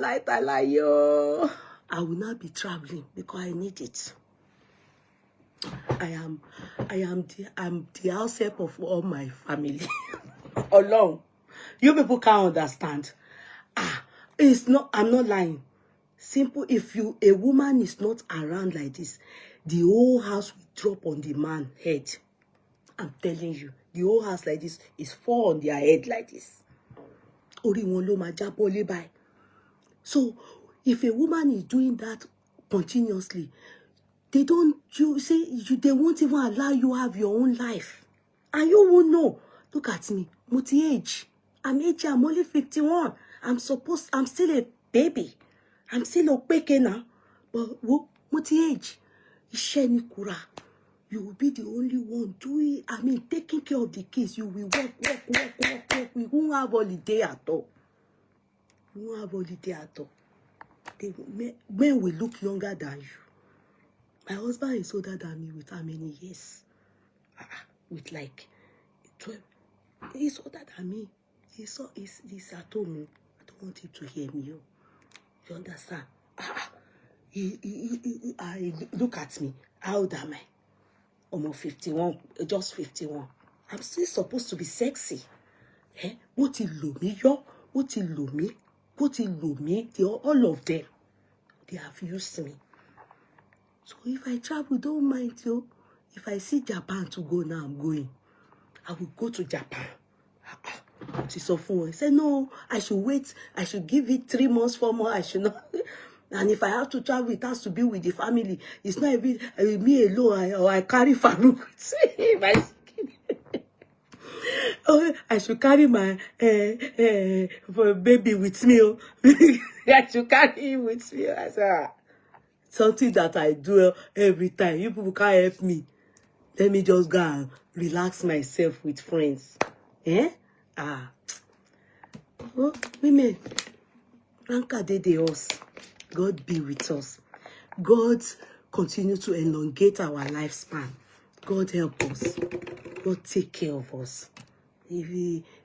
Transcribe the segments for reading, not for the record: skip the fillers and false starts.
Tala, yo. I will not be traveling because I need it. I'm the house help of all my family. Alone. You people can't understand. It's not, I'm not lying. Simple, if a woman is not around like this, the whole house will drop on the man's head. I'm telling you, the whole house like this is fall on their head like this. Ori won lo ma jabo le báyìí. So, if a woman is doing that continuously, they won't even allow you have your own life. And you won't know. Look at me, multi-age. I'm only 51. I'm still a baby. I'm still a peke now. But multi-age. Kura. You will be the only one doing, taking care of the kids. You will work. We won't have holiday at all. We won't have holiday at all. Men will look younger than you. My husband is older than me with how many years? With like 12. He's older than me. He's at home. I don't want him to hear me. You understand? Look at me. How old am I? Almost 51. Just 51. I'm still supposed to be sexy. What he lo me, yo? What he lo me? All of them. They have used me. So if I travel, don't mind, yo. If I see Japan to go now, I'm going. I will go to Japan. She said, no, I should wait. I should give it 3 months, 4 months. I should not. And if I have to travel, it has to be with the family. It's not even me alone, or I carry Farouk with me. Oh, I should carry my baby with me. I should carry him with me. I said, something that I do every time. You people can't help me. Let me just go and relax myself with friends. Oh, women. Ranka de us. God be with us. God continue to elongate our lifespan. God help us. God take care of us.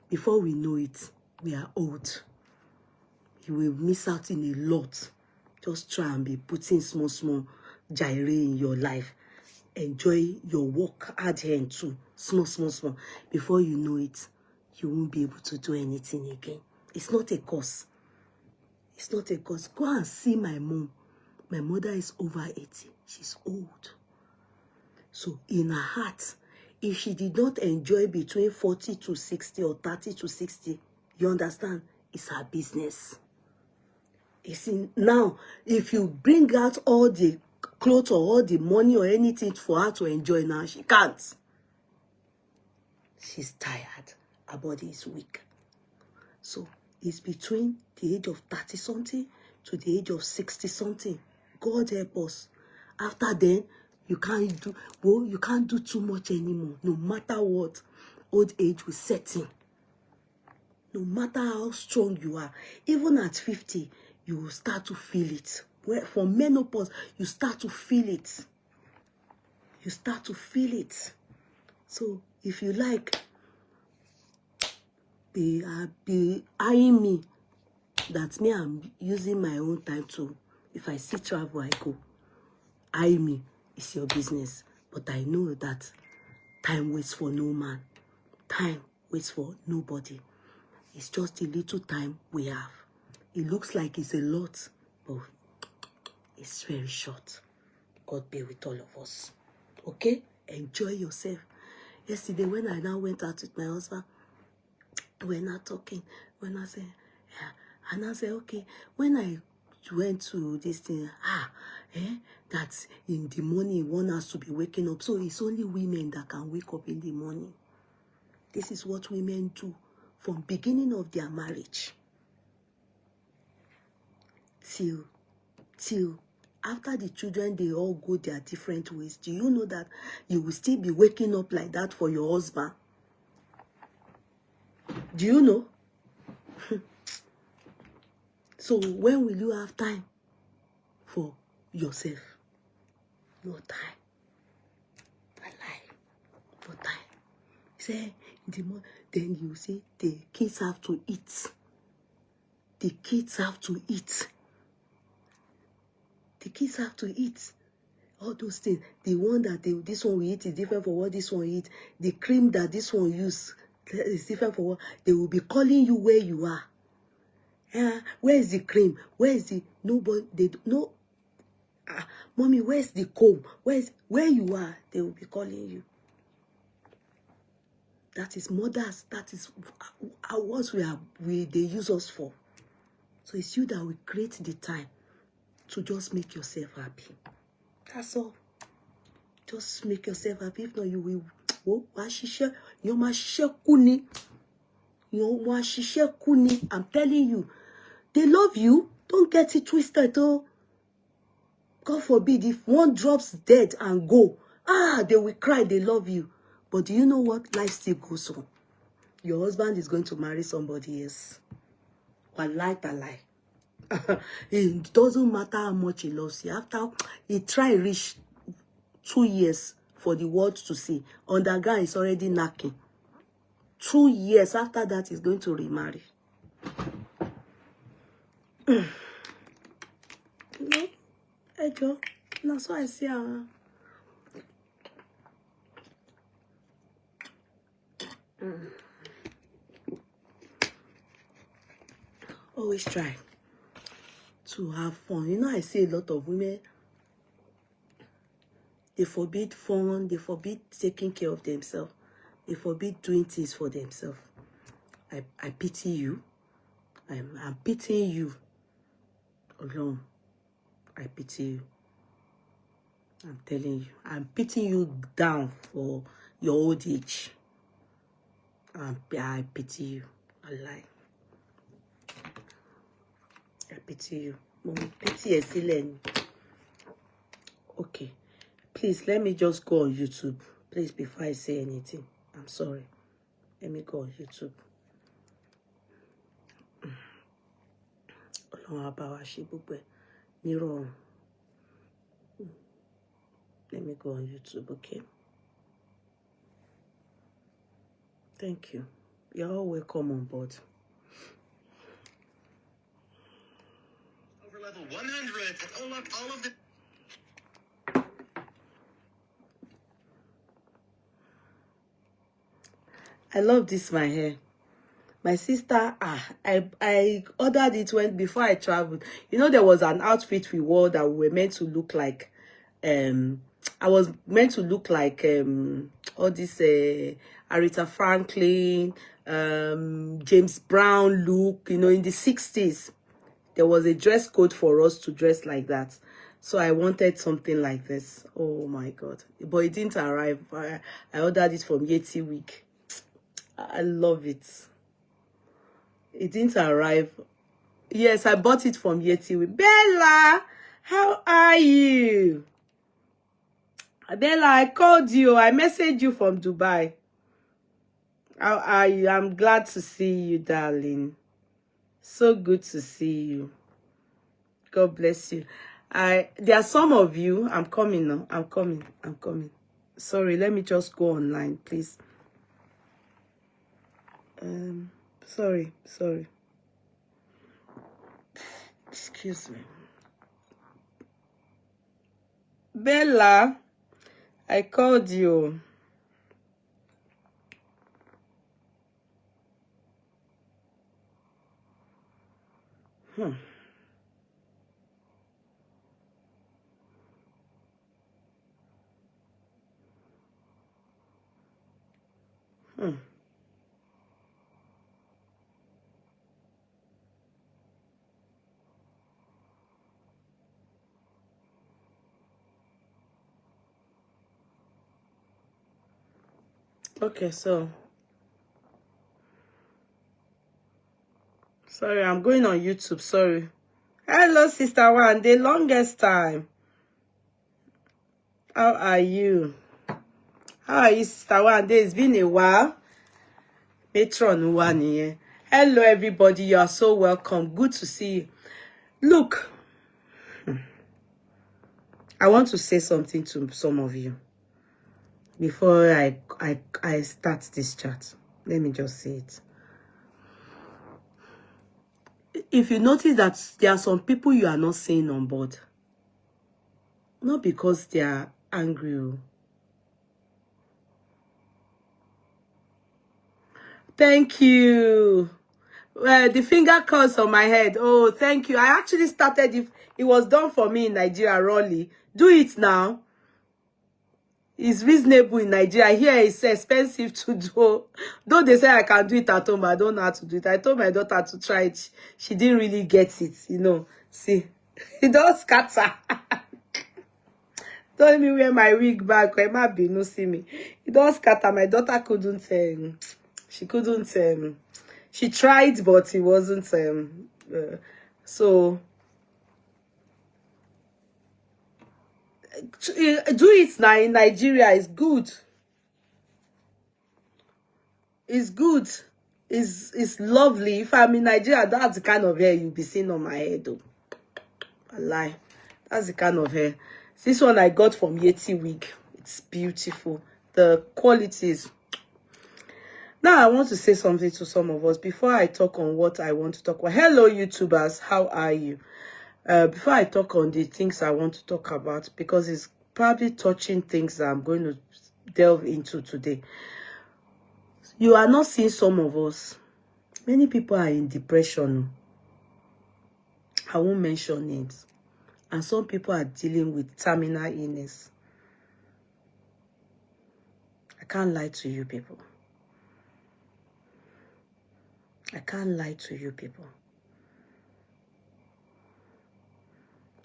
Before we know it, we are old. You will miss out in a lot. Just try and be putting small gyre in your life. Enjoy your work, add hand too. Small. Before you know it, you won't be able to do anything again. It's not a curse. It's not a curse. Go and see my mom. My mother is over 80. She's old. So in her heart, if she did not enjoy between 40 to 60 or 30 to 60, you understand? It's her business. Now, if you bring out all the clothes or all the money or anything for her to enjoy now, she can't. She's tired. Her body is weak. So it's between the age of 30-something to the age of 60-something. God help us. After then, you can't do too much anymore. No matter what, old age will set in. No matter how strong you are, even at 50, you will start to feel it. For menopause, you start to feel it. You start to feel it. So if you like, be eyeing me. That's me. I'm using my own time to. If I see travel, I go. Eye me. It's your business. But I know that time waits for no man. Time waits for nobody. It's just a little time we have. It looks like it's a lot, but it's very short. God be with all of us. Okay? Enjoy yourself. Yesterday, when I now went out with my husband, we're not talking. When I said, yeah, and I said, okay, when I went to this thing, that in the morning one has to be waking up. So it's only women that can wake up in the morning. This is what women do from beginning of their marriage till after the children, they all go their different ways. Do you know that you will still be waking up like that for your husband? Do you know? So when will you have time for yourself? No time. No time. Say, then you say the kids have to eat. The kids have to eat. The kids have to eat. All those things. The one that this one will eat is different from what this one eat. The cream that this one use is different from what they will be calling you where you are. Where is the cream? Where is the nobody? They no. Mommy, where's the comb? Where you are? They will be calling you. That is mothers. That is what they use us for. So it's you that will create the time to just make yourself happy. That's all. Just make yourself happy. If not, you will. I'm telling you. They love you. Don't get it twisted. Oh. God forbid if one drops dead and go. They will cry. They love you. But do you know what? Life still goes on. Your husband is going to marry somebody else. Lie. It doesn't matter how much he loves you. After he try reach 2 years for the world to see, underground is already knocking. 2 years after that, he's going to remarry. No, Ejo, that's why I say. Always try to have fun. You know, I see a lot of women, they forbid fun, they forbid taking care of themselves, they forbid doing things for themselves. I pity you. I'm pitying you alone. I pity you. I'm telling you. I'm pitying you down for your old age. I pity you. I lie. I pity you. Mommy, pity is still. Okay. Please, let me just go on YouTube. Please, before I say anything. I'm sorry. Let me go on YouTube. Let me go on YouTube, okay? Thank you. You're all welcome on board. Over level 100, all of the... I love this, my hair. My sister, I ordered it before I traveled. You know, there was an outfit we wore that we were meant to look like, I was meant to look like all this Aretha Franklin, James Brown look, you know, in the 60s. There was a dress code for us to dress like that. So I wanted something like this. Oh my God. But it didn't arrive. I ordered it from Yeti Week. I love it. It didn't arrive. Yes, I bought it from Yeti Week. Bella, how are you? Bella, I called you. I messaged you from Dubai. How are you? I'm glad to see you, darling. So good to see you. God bless you. There are some of you. I'm coming now. I'm coming. Sorry, let me just go online, please. Sorry. Excuse me. Bella, I called you. Okay, so sorry, I'm going on YouTube. Sorry. Hello, Sister One. The longest time. How are you? How are you, Sister One? It's been a while. Patron one here. Hello, everybody. You are so welcome. Good to see you. Look, I want to say something to some of you before I start this chat. Let me just say it. if you notice that there are some people you are not seeing on board, not because they are angry. Thank you. Well, the finger curls on my head. Oh, thank you. I actually started, if it was done for me in Nigeria, Rolly. Do it now. It's reasonable in Nigeria. Here it's expensive to do. Though they say I can do it at home, I don't know how to do it. I told my daughter to try it. She didn't really get it, you know. See, it does scatter. Don't let me wear my wig back. It might be no see me. It does scatter. My daughter couldn't. She couldn't. She tried, but it wasn't. So do it now in Nigeria. It's good. It's good. It's lovely. If I'm in Nigeria, that's the kind of hair you'll be seeing on my head. Though. I lie. That's the kind of hair. This one I got from Yeti Wig. It's beautiful. The quality is. Now I want to say something to some of us before I talk on what I want to talk about. Hello, YouTubers. How are you? Before I talk on the things I want to talk about, because it's probably touching things that I'm going to delve into today. You are not seeing some of us. Many people are in depression. I won't mention names. And some people are dealing with terminal illness. I can't lie to you people. I can't lie to you people.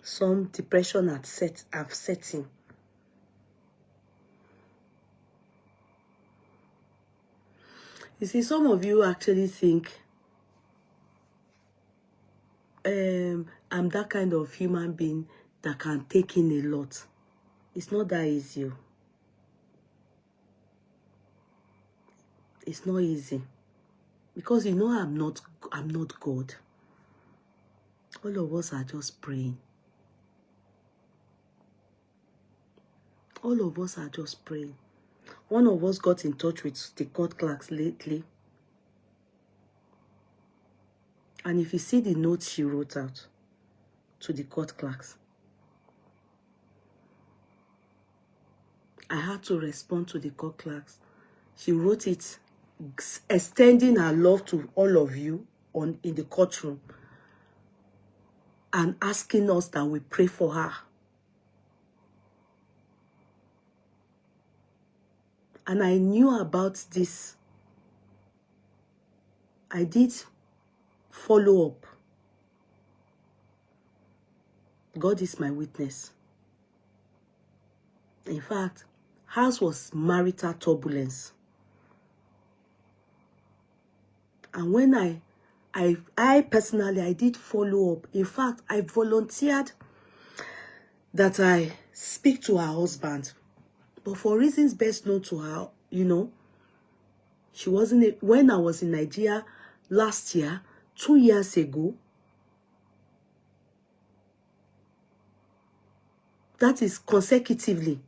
Some depression have set in. You see, some of you actually think I'm that kind of human being that can take in a lot. It's not that easy. It's not easy. Because you know I'm not God. All of us are just praying. All of us are just praying. One of us got in touch with the court clerks lately. And if you see the notes she wrote out to the court clerks, I had to respond to the court clerks. She wrote it extending her love to all of you in the courtroom and asking us that we pray for her. And I knew about this. I did follow up. God is my witness. In fact, hers was marital turbulence. And when I personally, I did follow up. In fact, I volunteered that I speak to her husband. But for reasons best known to her, you know, she wasn't, when I was in Nigeria last year, 2 years ago, that is consecutively,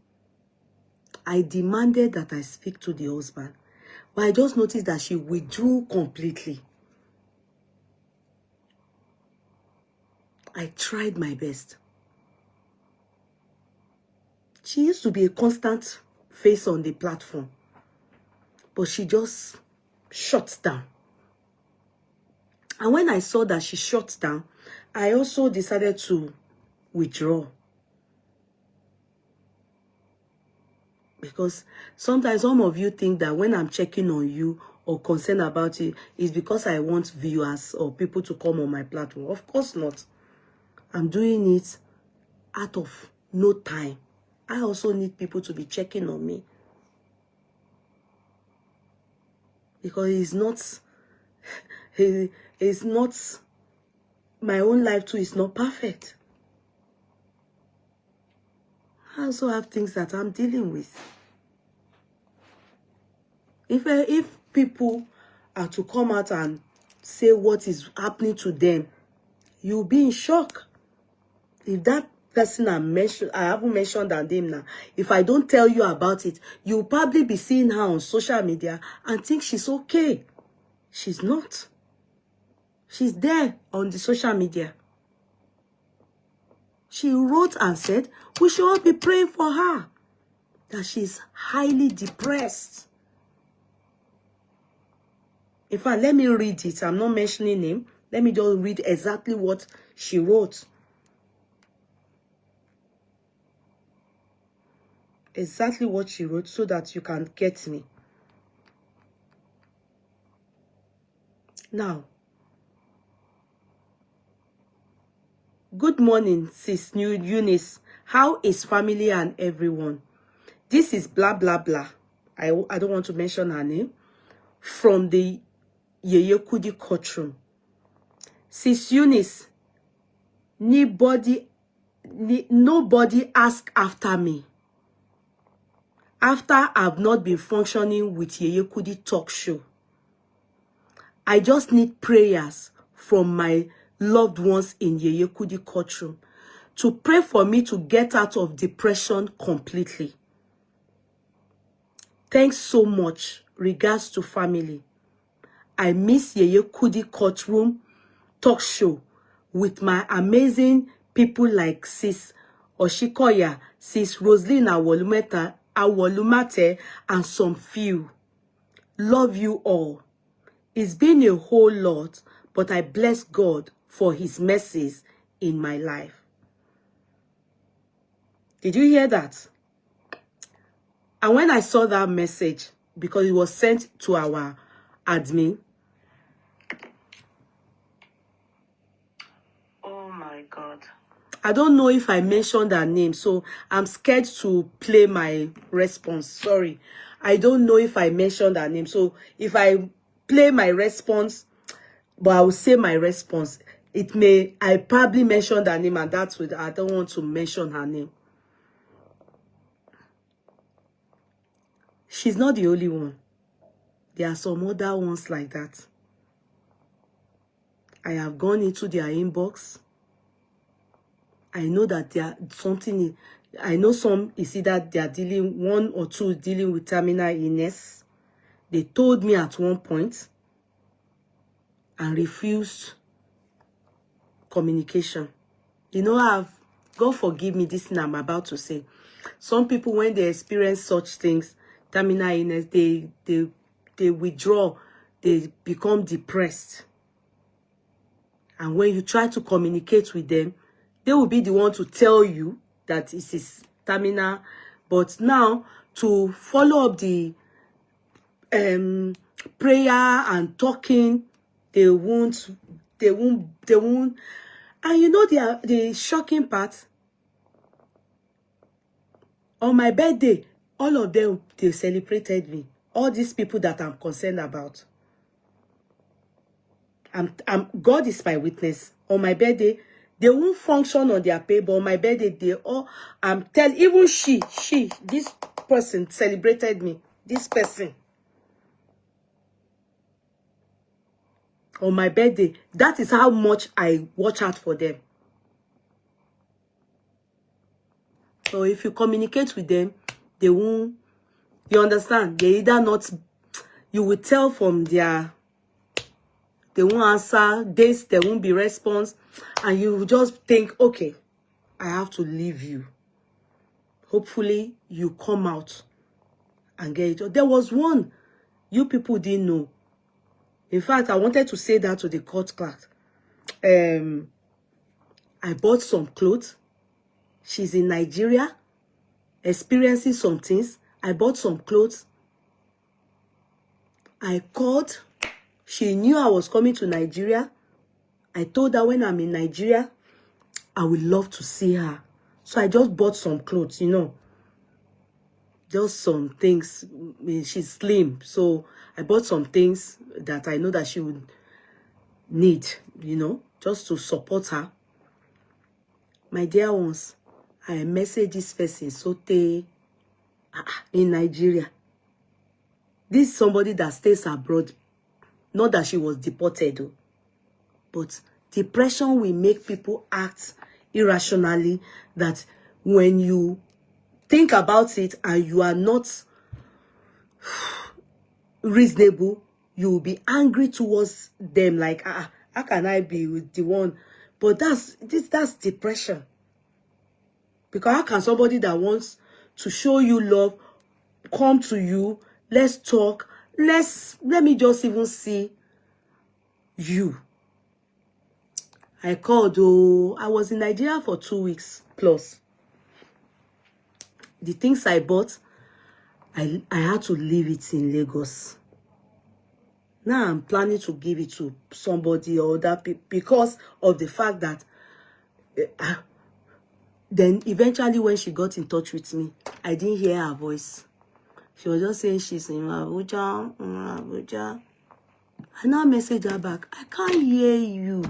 I demanded that I speak to the husband. But I just noticed that she withdrew completely. I tried my best. She used to be a constant face on the platform. But she just shut down. And when I saw that she shut down, I also decided to withdraw. Because sometimes some of you think that when I'm checking on you or concerned about it, it's because I want viewers or people to come on my platform. Of course not. I'm doing it out of no time. I also need people to be checking on me. Because it's not, my own life too is not perfect. I also have things that I'm dealing with. If people are to come out and say what is happening to them, you'll be in shock. If that person I haven't mentioned her name now, if I don't tell you about it, you'll probably be seeing her on social media and think she's okay. She's not. She's there on the social media. She wrote and said, we should all be praying for her, that she's highly depressed. In fact, let me read it. I'm not mentioning name. Let me just read exactly what she wrote. Exactly what she wrote so that you can get me. Now, good morning, Sis Eunice. How is family and everyone? This is blah, blah, blah. I don't want to mention her name. From the Yeye Kudi courtroom. Sis Eunice, nobody ask after me. After I've not been functioning with Yeye Kudi talk show. I just need prayers from my loved ones in Yeye Kudi courtroom to pray for me to get out of depression completely. Thanks so much. Regards to family. I miss Yeye Kudi courtroom talk show with my amazing people like Sis Oshikoya, Sis Roslyn Awolumate, and some few. Love you all. It's been a whole lot, but I bless God for his mercies in my life. Did you hear that? And when I saw that message, because it was sent to our admin, oh my God. I don't know if I mentioned her name, so I'm scared to play my response. Sorry. I don't know if I mentioned her name. So if I play my response, but I will say my response, I probably mentioned her name, and that's what I don't want to mention her name. She's not the only one. There are some other ones like that. I have gone into their inbox. I know that there something. I know some is either they are dealing, one or two dealing with terminal illness. They told me at one point and refused communication. You know, God forgive me this thing I'm about to say. Some people, when they experience such things, terminal illness, they withdraw, they become depressed. And when you try to communicate with them, they will be the one to tell you that it is terminal. But now, to follow up the prayer and talking, they won't. And you know the shocking part? On my birthday, all of them, they celebrated me. All these people that I'm concerned about. God is my witness. On my birthday, they won't function on their pay, but on my birthday, they all, even this person celebrated me. This person. On my birthday, that is how much I watch out for them. So if you communicate with them, they won't, you understand? They either not, you will tell from their, they won't answer, there won't be response, and you will just think, okay, I have to leave you. Hopefully, you come out and get it. There was one you people didn't know. In fact, I wanted to say that to the court clerk. I bought some clothes. She's in Nigeria, experiencing some things. I bought some clothes. I called. She knew I was coming to Nigeria. I told her when I'm in Nigeria, I would love to see her. So I just bought some clothes, you know. Just some things. I mean, she's slim. So I bought some things that I know that she would need, you know, just to support her. My dear ones, I messaged this person, Sote, in Nigeria. This is somebody that stays abroad. Not that she was deported, though. But depression will make people act irrationally, that when you think about it and you are not reasonable, you will be angry towards them, like, How can I be with the one? But that's depression. Because how can somebody that wants to show you love come to you? Let's talk. Let me just even see you. I called. Oh, I was in Nigeria for 2 weeks plus. The things I bought, I had to leave it in Lagos. Now I'm planning to give it to somebody or other people because of the fact that then eventually when she got in touch with me, I didn't hear her voice. She was just saying she's in Abuja, Abuja. I now message her back. I can't hear you.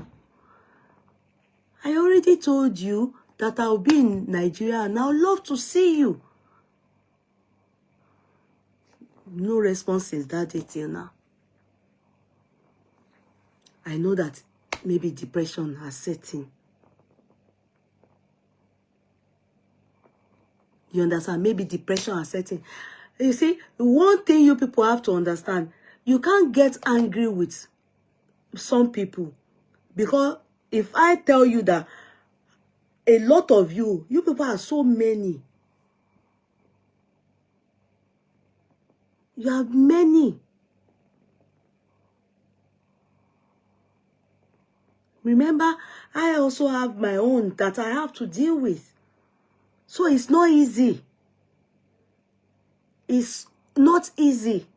I already told you that I'll be in Nigeria and I'd love to see you. No response since that day till now. I know that maybe depression has set in. You understand? Maybe depression has set in. You see, one thing you people have to understand, you can't get angry with some people. Because if I tell you that a lot of you people are so many. You have many. Remember, I also have my own that I have to deal with. So it's not easy. It's not easy.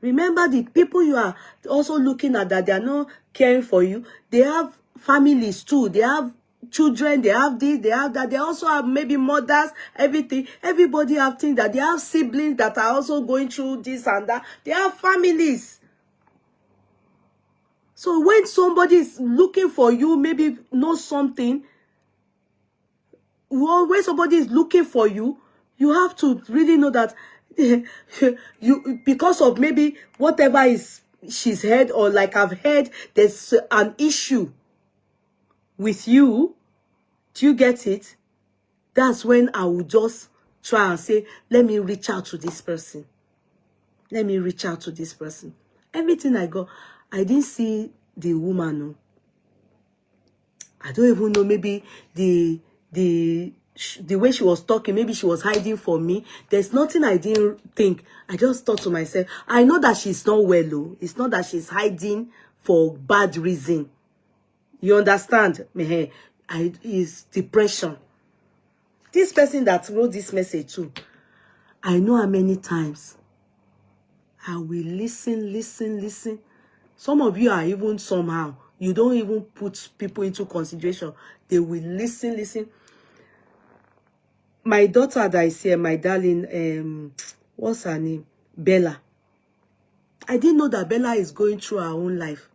Remember, the people you are also looking at that they are not caring for you, they have families too. They have children, they have this, they have that. They also have maybe mothers, everything. Everybody have things that they have siblings that are also going through this and that. They have families. So when somebody is looking for you, maybe know something, when somebody is looking for you, you have to really know that you, because of maybe whatever is she's heard or like I've heard, there's an issue with you. Do you get it? That's when I will just try and say, let me reach out to this person. Let me reach out to this person. Everything I got, I didn't see the woman. No. I don't even know, maybe the way she was talking, maybe she was hiding from me. There's nothing I didn't think. I just thought to myself, I know that she's not well, though. It's not that she's hiding for bad reason. You understand? It's depression. This person that wrote this message too, I know how many times I will listen. Some of you are even somehow, you don't even put people into consideration. They will listen. My daughter that is here, my darling, what's her name? Bella. I didn't know that Bella is going through her own life.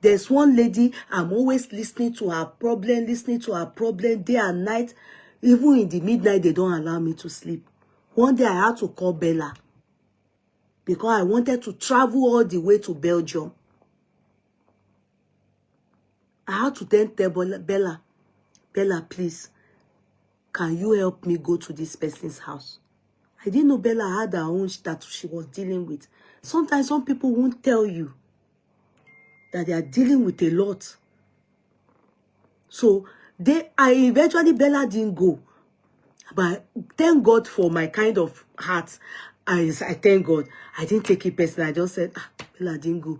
There's one lady, I'm always listening to her problem day and night. Even in the midnight, they don't allow me to sleep. One day I had to call Bella because I wanted to travel all the way to Belgium. I had to then tell Bella, please, can you help me go to this person's house? I didn't know Bella had her own that she was dealing with. Sometimes some people won't tell you that they are dealing with a lot. So eventually Bella didn't go. But thank God for my kind of heart. I thank God. I didn't take it personal. I just said, Bella didn't go.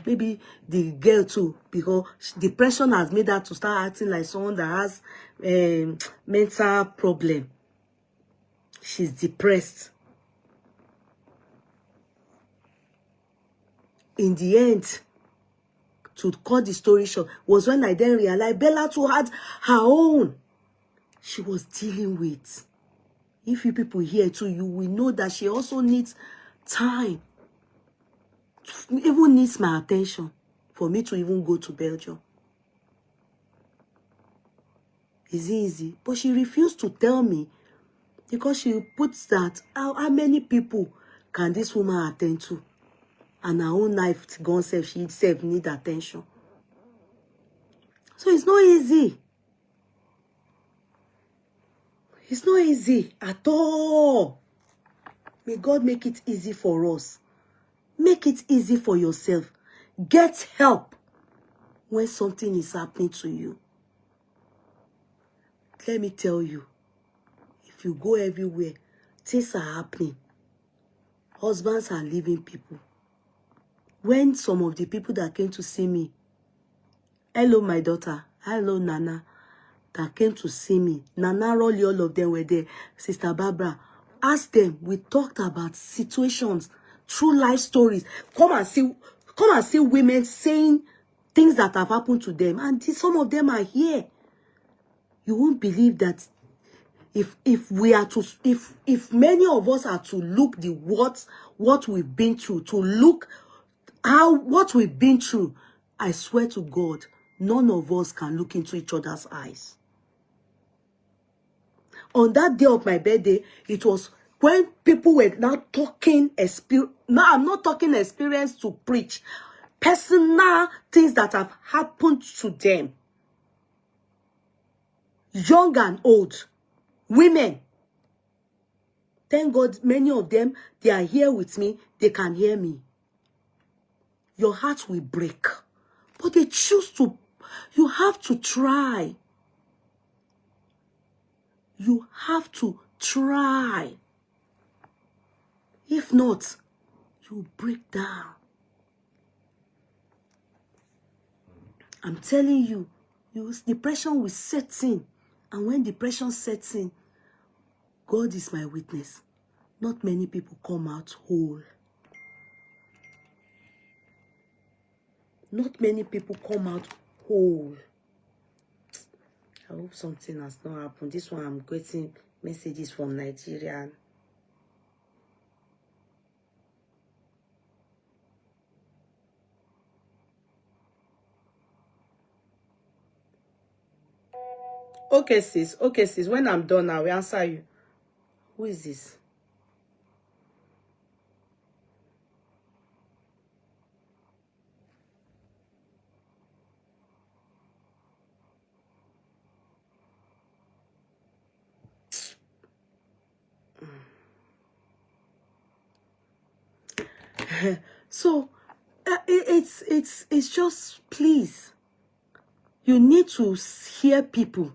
Maybe the girl too, because depression has made her to start acting like someone that has mental problem. She's depressed. In the end, to cut the story short, was when I then realized Bella too had her own she was dealing with. If you people here too, you will know that she also needs time. Even needs my attention for me to even go to Belgium. It's easy. But she refused to tell me because she puts that, how many people can this woman attend to? And her own life gone self, she itself need attention. So it's not easy. It's not easy at all. May God make it easy for us. Make it easy for yourself. Get help when something is happening to you. Let me tell you, if you go everywhere, things are happening. Husbands are leaving people. When some of the people that came to see me, hello, my daughter, hello, Nana, that came to see me, Nana, Rolly, all of them were there. Sister Barbara, ask them. We talked about situations, true life stories. Come and see women saying things that have happened to them. And some of them are here. You won't believe that if we are to, if many of us are to look the what we've been through, to look what we've been through, I swear to God, none of us can look into each other's eyes. On that day of my birthday, it was when people were now talking experience. Now I'm not talking experience to preach. Personal things that have happened to them. Young and old. Women. Thank God many of them, they are here with me. They can hear me. Your heart will break. But they choose to. You have to try. You have to try. If not, you break down. I'm telling you, depression will set in. And when depression sets in, God is my witness. Not many people come out whole. Not many people come out whole. I hope something has not happened. This one, I'm getting messages from Nigeria. Okay, sis. Okay, sis. When I'm done, I will answer you. Who is this? So, it's just, please, you need to hear people.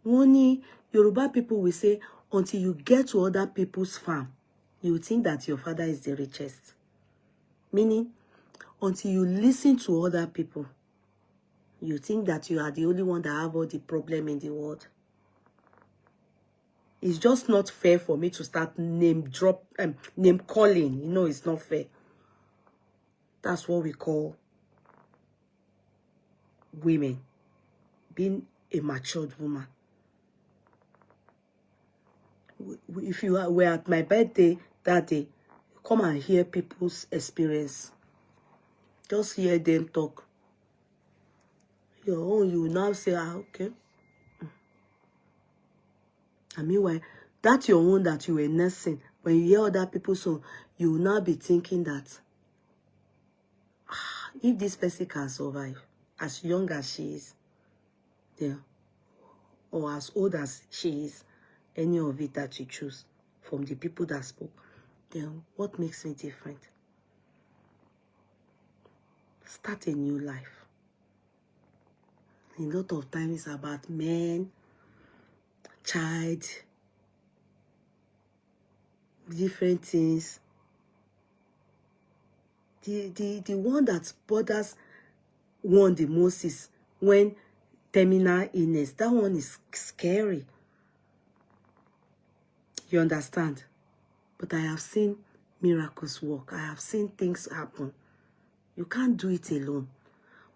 Only Yoruba people will say, until you get to other people's farm, you think that your father is the richest. Meaning, until you listen to other people, you think that you are the only one that have all the problem in the world. It's just not fair for me to start name calling. You know, it's not fair. That's what we call women. Being a matured woman. If you were at my birthday that day, come and hear people's experience. Just hear them talk. Your own, you now say, okay. And meanwhile, that's your own that you were nursing. When you hear other people's song, you will now be thinking that, if this person can survive, as young as she is, yeah, or as old as she is, any of it that you choose from the people that spoke, then what makes me different? Start a new life. A lot of times it's about men, child, different things. The one that bothers one the most is when terminal illness. That one is scary. You understand? But I have seen miracles work. I have seen things happen. You can't do it alone.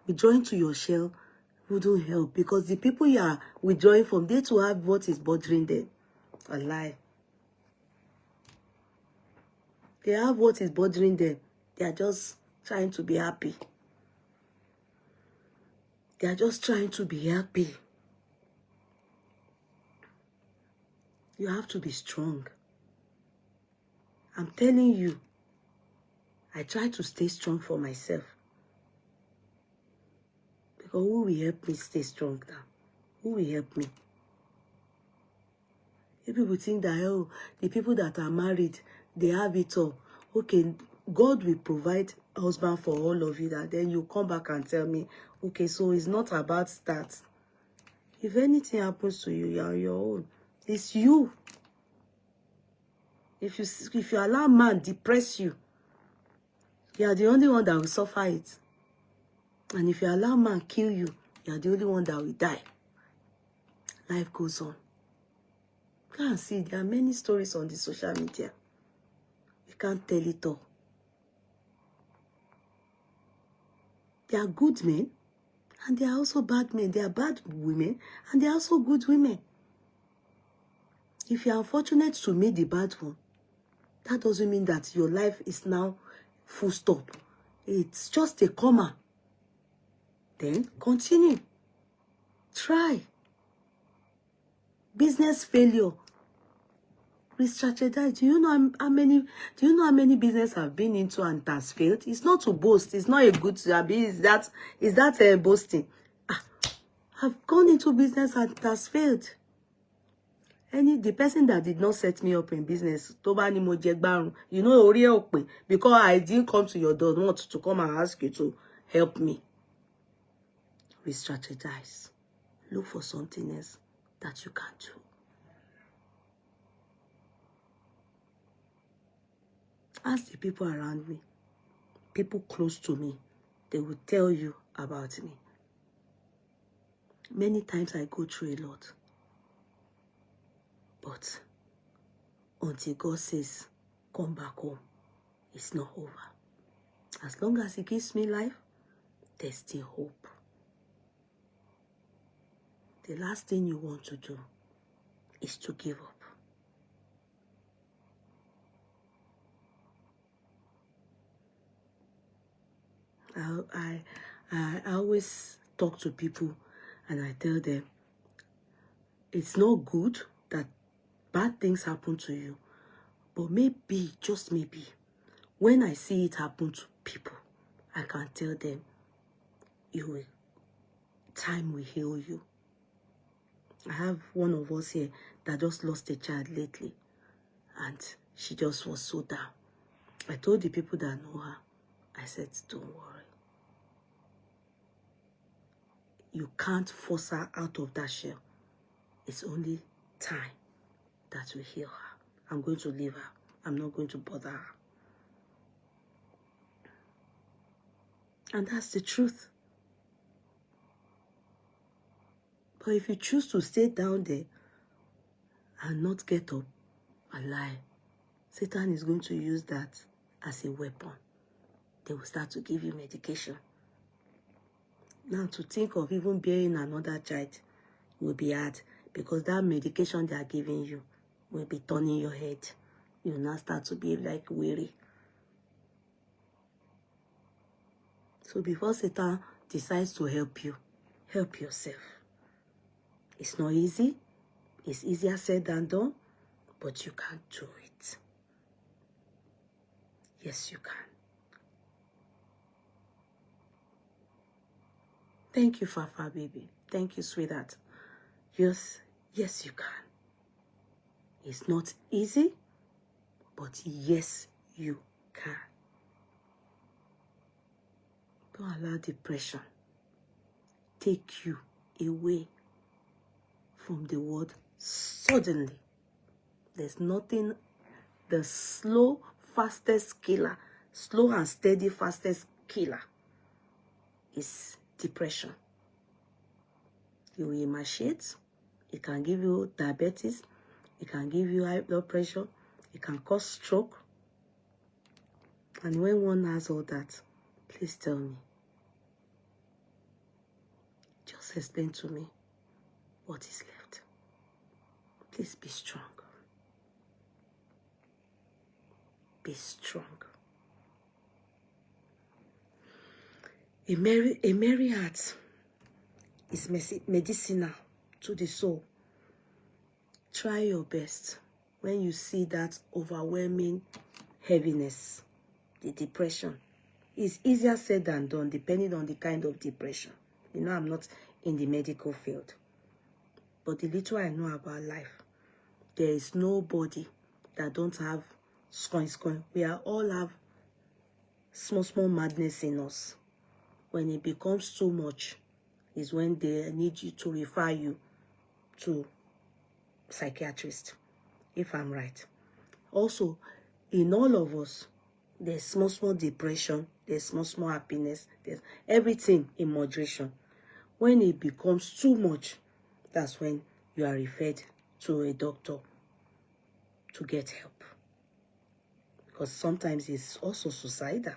Withdrawing to your shell wouldn't help, because the people you are withdrawing from, they too have what is bothering them. A lie. They have what is bothering them. They are just trying to be happy. They are just trying to be happy. You have to be strong. I'm telling you, I try to stay strong for myself. Because who will help me stay strong now? Who will help me? If people think that, oh, the people that are married, they have it all. Okay, God will provide husband for all of you, that then you come back and tell me, okay, so it's not about that. If anything happens to you, you're on your own. It's you. If you allow man depress you, you are the only one that will suffer it. And if you allow man kill you, you are the only one that will die. Life goes on. Go and see, there are many stories on the social media. You can't tell it all. There are good men, and there are also bad men. There are bad women, and there are also good women. If you are unfortunate to meet the bad one, that doesn't mean that your life is now full stop. It's just a comma. Then continue. Try. Business failure. Re-strategize. Do you know how many business I've been into and it has failed? It's not to boast. It's not a good is that boasting? I've gone into business and it has failed. The person that did not set me up in business, you know, because I didn't come to your door not to come and ask you to help me. Re-strategize. Look for something else that you can do. Ask the people around me, people close to me, they will tell you about me. Many times I go through a lot. But until God says, come back home, it's not over. As long as He gives me life, there's still hope. The last thing you want to do is to give up. I always talk to people and I tell them, it's not good that bad things happen to you. But maybe, just maybe, when I see it happen to people, I can tell them, time will heal you. I have one of us here that just lost a child lately. And she just was so down. I told the people that know her, I said, don't worry. You can't force her out of that shell. It's only time that will heal her. I'm going to leave her. I'm not going to bother her. And that's the truth. But if you choose to stay down there and not get up and lie, Satan is going to use that as a weapon. They will start to give you medication. Now, to think of even bearing another child will be hard, because that medication they are giving you will be turning your head. You will now start to be like weary. So before Satan decides to help you, help yourself. It's not easy. It's easier said than done, but you can do it. Yes, you can. Thank you, Fafa baby. Thank you, sweetheart. Yes, you can. It's not easy, but yes, you can. Don't allow depression take you away from the word suddenly. There's nothing, the slow, fastest killer, slow and steady, fastest killer is depression. You will emaciate. It can give you diabetes. It can give you high blood pressure. It can cause stroke. And when one has all that, please tell me. Just explain to me what is left. Please be strong. Be strong. A merry heart is medicinal to the soul. Try your best when you see that overwhelming heaviness, the depression. It's easier said than done, depending on the kind of depression. You know, I'm not in the medical field. But the little I know about life, there is nobody that don't have scoin. We all have small madness in us. When it becomes too much, is when they need you to refer you to psychiatrist, if I'm right. Also, in all of us, there's small depression, there's small happiness, there's everything in moderation. When it becomes too much, that's when you are referred to a doctor to get help. Because sometimes it's also suicidal.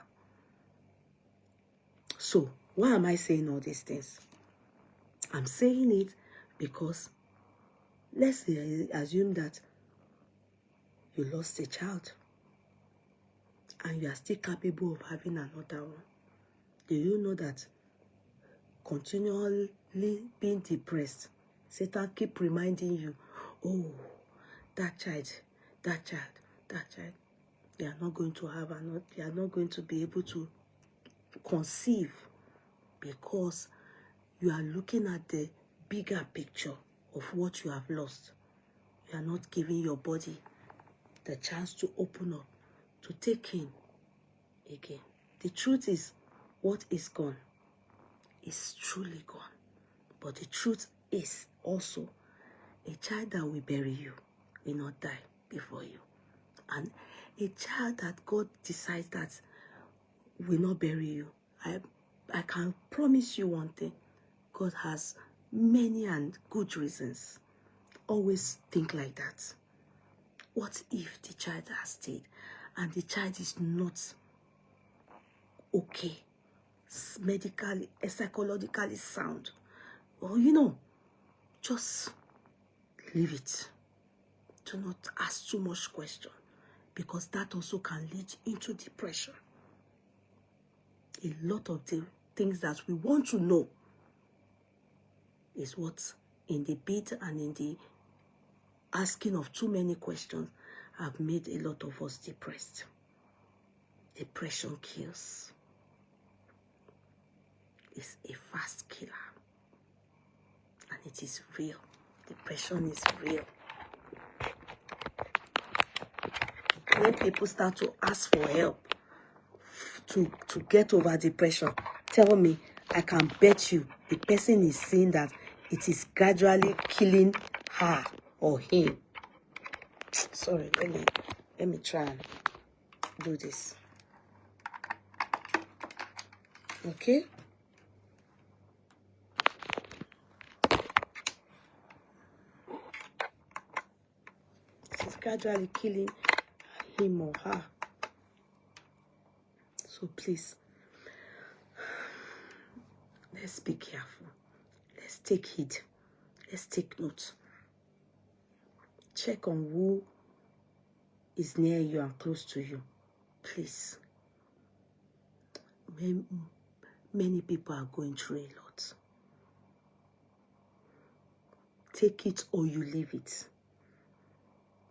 So, why am I saying all these things? I'm saying it because let's assume that you lost a child and you are still capable of having another one. Do you know that continually being depressed, Satan keep reminding you, oh, that child, they are not going to have another, they are not going to be able to conceive, because you are looking at the bigger picture of what you have lost. You are not giving your body the chance to open up, to take in again. The truth is, what is gone is truly gone. But the truth is also, a child that will bury you will not die before you. And a child that God decides that will not bury you, I can promise you one thing. God has many and good reasons. Always think like that. What if the child has stayed and the child is not okay, medically, psychologically sound? Or, just leave it. Do not ask too much question, because that also can lead into depression. A lot of the things that we want to know is what, in the bid and in the asking of too many questions, have made a lot of us depressed. Depression kills. It's a fast killer. And it is real. Depression is real. When people start to ask for help to get over depression, tell me, I can bet you the person is seeing that it is gradually killing her or him. Sorry, let me try and do this. Okay? It is gradually killing him or her. So please, let's be careful. Let's take heed. Let's take note. Check on who is near you and close to you. Please. Many people are going through a lot. Take it or you leave it.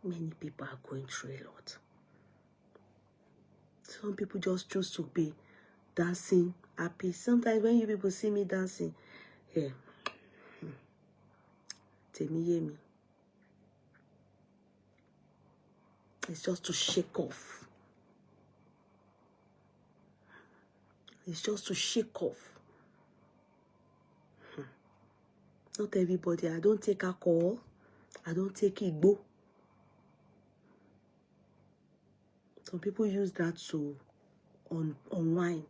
Many people are going through a lot. Some people just choose to be dancing, happy. Sometimes when you people see me dancing, yeah, Temi. It's just to shake off. It's just to shake off. Not everybody. I don't take alcohol. I don't take Igbo. Some people use that to unwind.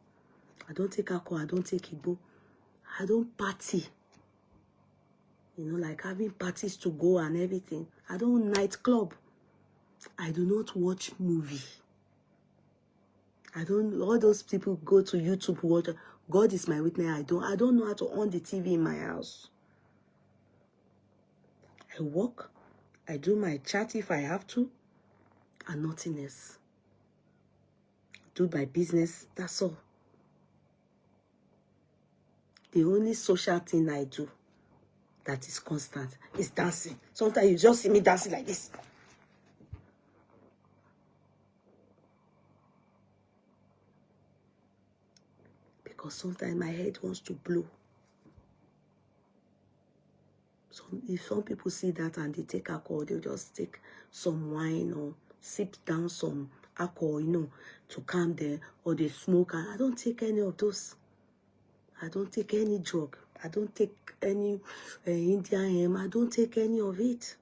I don't take alcohol. I don't take Igbo. I don't party. Like having parties to go and everything. I don't nightclub. I do not watch movie. All those people go to YouTube watch. God is my witness. I don't know how to on the TV in my house. I work. I do my chat if I have to. And nothing else. Do my business. That's all. The only social thing I do that is constant is dancing. Sometimes you just see me dancing like this. Because sometimes my head wants to blow. So if some people see that and they take alcohol, they'll just take some wine or sip down some alcohol, you know, to calm them, or they smoke. And I don't take any of those. I don't take any drug. I don't take any Indian hemp. I don't take any of it.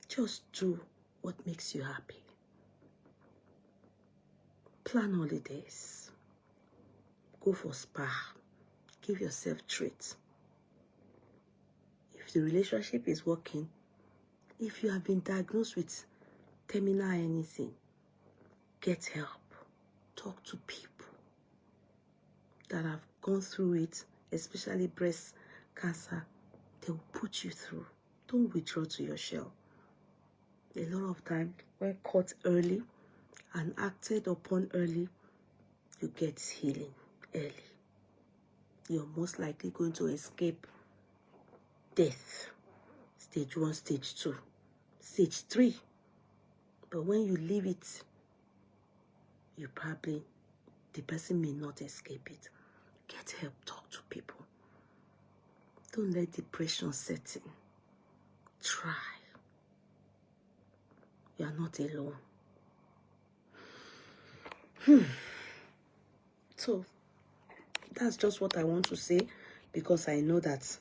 Just do what makes you happy. Plan holidays. Go for spa. Give yourself treats. If the relationship is working, if you have been diagnosed with terminal anything, get help. Talk to people that have gone through it, especially breast cancer. They will put you through. Don't withdraw to your shell. A lot of time, when caught early and acted upon early, you get healing early. You're most likely going to escape death. Stage 1, stage 2, stage 3. But when you leave it, you probably, the person may not escape it. Get help, talk to people. Don't let depression set in. Try. You are not alone. So, that's just what I want to say, because I know that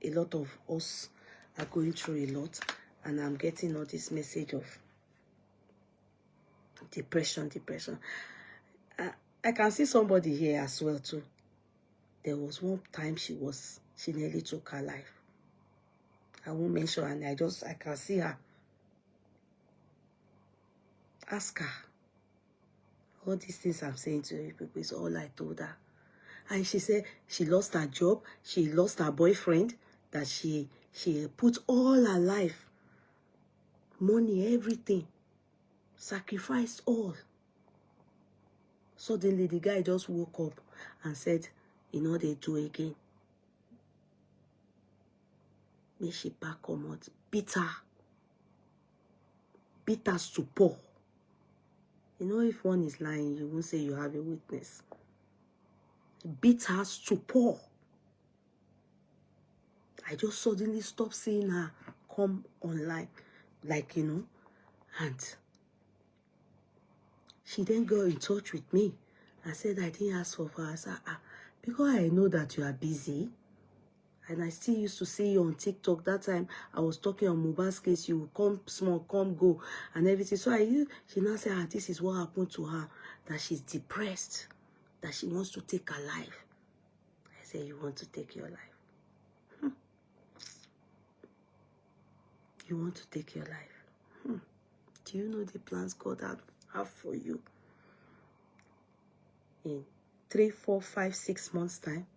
a lot of us are going through a lot, and I'm getting all this message of depression. I can see somebody here as well too. There was one time she nearly took her life. I won't mention, and I can see her. Ask her. All these things I'm saying to you people is all I told her. And she said she lost her job, she lost her boyfriend, that she put all her life, money, everything, sacrificed all. Suddenly the guy just woke up and said, you know, they do again. May she back come out. Bitter stupor. You know, if one is lying, you won't say you have a witness. Bitter stupor. I just suddenly stopped seeing her come online, like, you know, and she then got in touch with me and said, I didn't ask for her. I said, because I know that you are busy, and I still used to see you on TikTok. That time I was talking on Mohbad's case, you come small, come go, and everything. So she now said, this is what happened to her, that she's depressed, that she wants to take her life. I said, you want to take your life? You want to take your life? Do you know the plans God have for you? In 3, 4, 5, 6 months time.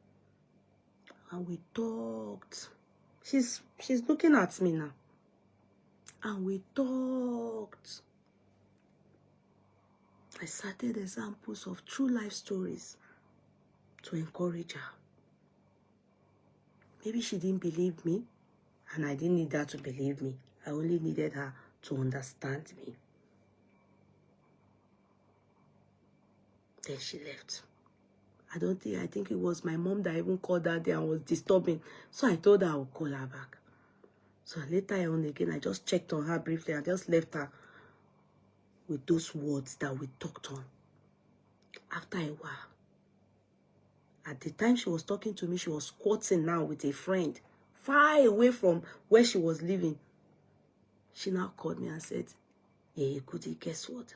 And we talked. She's looking at me now. And we talked. I cited examples of true life stories to encourage her. Maybe she didn't believe me, and I didn't need her to believe me. I only needed her to understand me. Then she left. I think it was my mom that even called that day and was disturbing. So I told her I would call her back. So later on again, I just checked on her briefly and just left her with those words that we talked on. After a while, at the time she was talking to me, she was squatting now with a friend, far away from where she was living. She now called me and said, hey, Goody, guess what?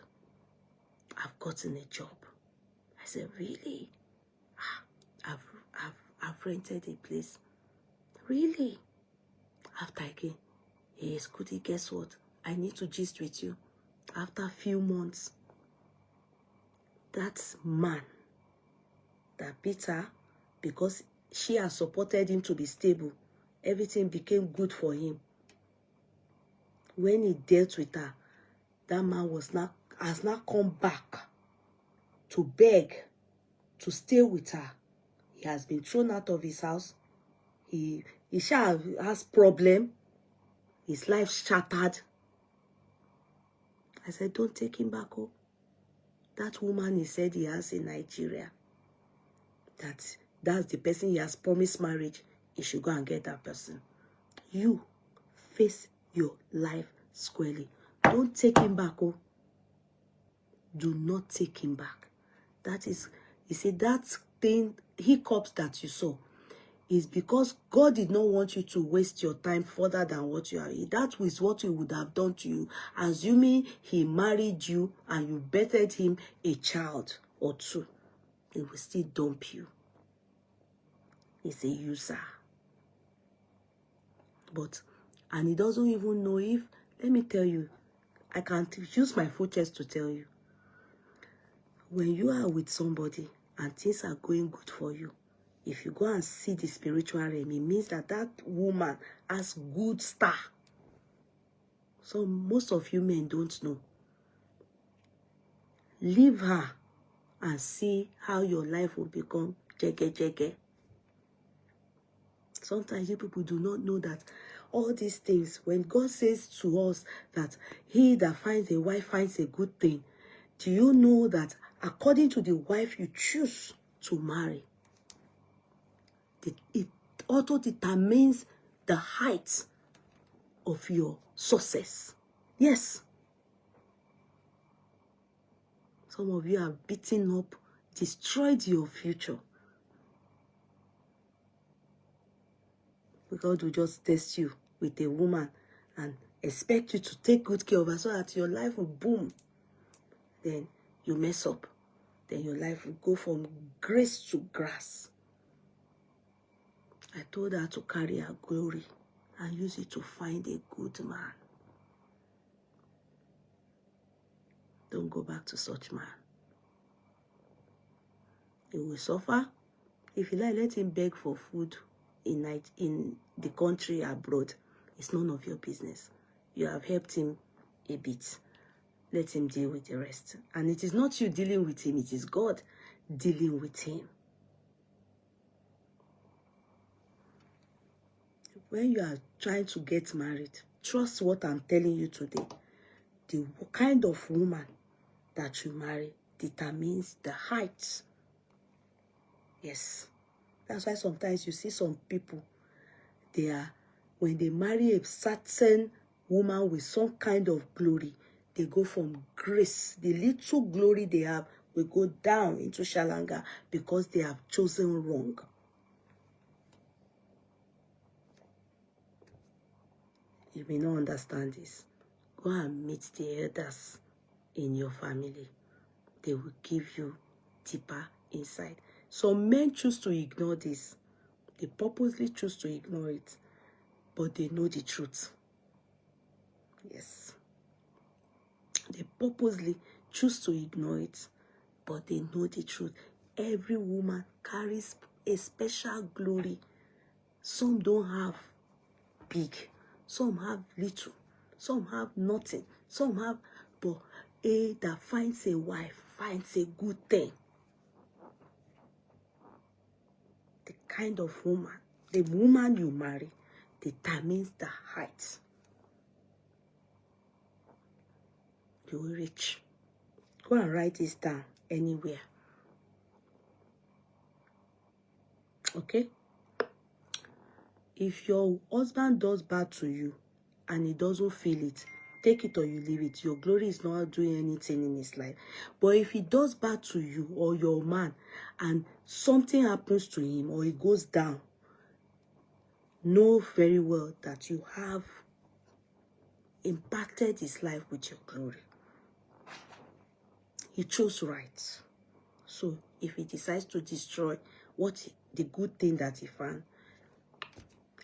I've gotten a job. I said, really? I've rented a place. Really? After again, hey, Goody, guess what? I need to gist with you. After a few months, that man that beat her, because she has supported him to be stable, everything became good for him. When he dealt with her, that man has not come back to beg to stay with her. He has been thrown out of his house. He has problem. His life shattered. I said, don't take him back home. That woman he said he has in Nigeria, that's the person he has promised marriage, he should go and get that person. You face your life squarely. Don't take him back, oh. Do not take him back. That is, you see, that thing, hiccups that you saw, is because God did not want you to waste your time further than what you are. That was what he would have done to you, assuming he married you and you bettered him a child or two. He will still dump you. He's a user. But, and he doesn't even know if, let me tell you, I can use my full chest to tell you, when you are with somebody and things are going good for you, if you go and see the spiritual realm, it means that that woman has good star. So most of you men don't know. Leave her and see how your life will become jege. Sometimes you people do not know that all these things, when God says to us that he that finds a wife finds a good thing, do you know that according to the wife you choose to marry, it also determines the height of your success? Yes. Some of you are beaten up, destroyed your future. God will just test you with a woman and expect you to take good care of her so that your life will boom. Then you mess up. Then your life will go from grace to grass. I told her to carry her glory and use it to find a good man. Don't go back to such man. He will suffer. If you like, let him beg for food in the country abroad. It's none of your business. You have helped him a bit. Let him deal with the rest. And it is not you dealing with him, it is God dealing with him. When you are trying to get married, trust what I'm telling you today. The kind of woman that you marry determines the height. Yes. That's why sometimes you see some people, when they marry a certain woman with some kind of glory, they go from grace. The little glory they have will go down into shalanga because they have chosen wrong. You may not understand this. Go and meet the elders in your family. They will give you deeper insight. Some men choose to ignore this. They purposely choose to ignore it, but they know the truth. Yes. They purposely choose to ignore it, but they know the truth. Every woman carries a special glory. Some don't have big, some have little, some have nothing, some have, but a that finds a wife finds a good thing. The kind of woman, the woman you marry determines the height you will reach. Go and write this down anywhere. Okay? If your husband does bad to you and he doesn't feel it, take it or you leave it. Your glory is not doing anything in his life. But if he does bad to you or your man and something happens to him or he goes down, know very well that you have impacted his life with your glory. He chose right. So if he decides to destroy the good thing that he found,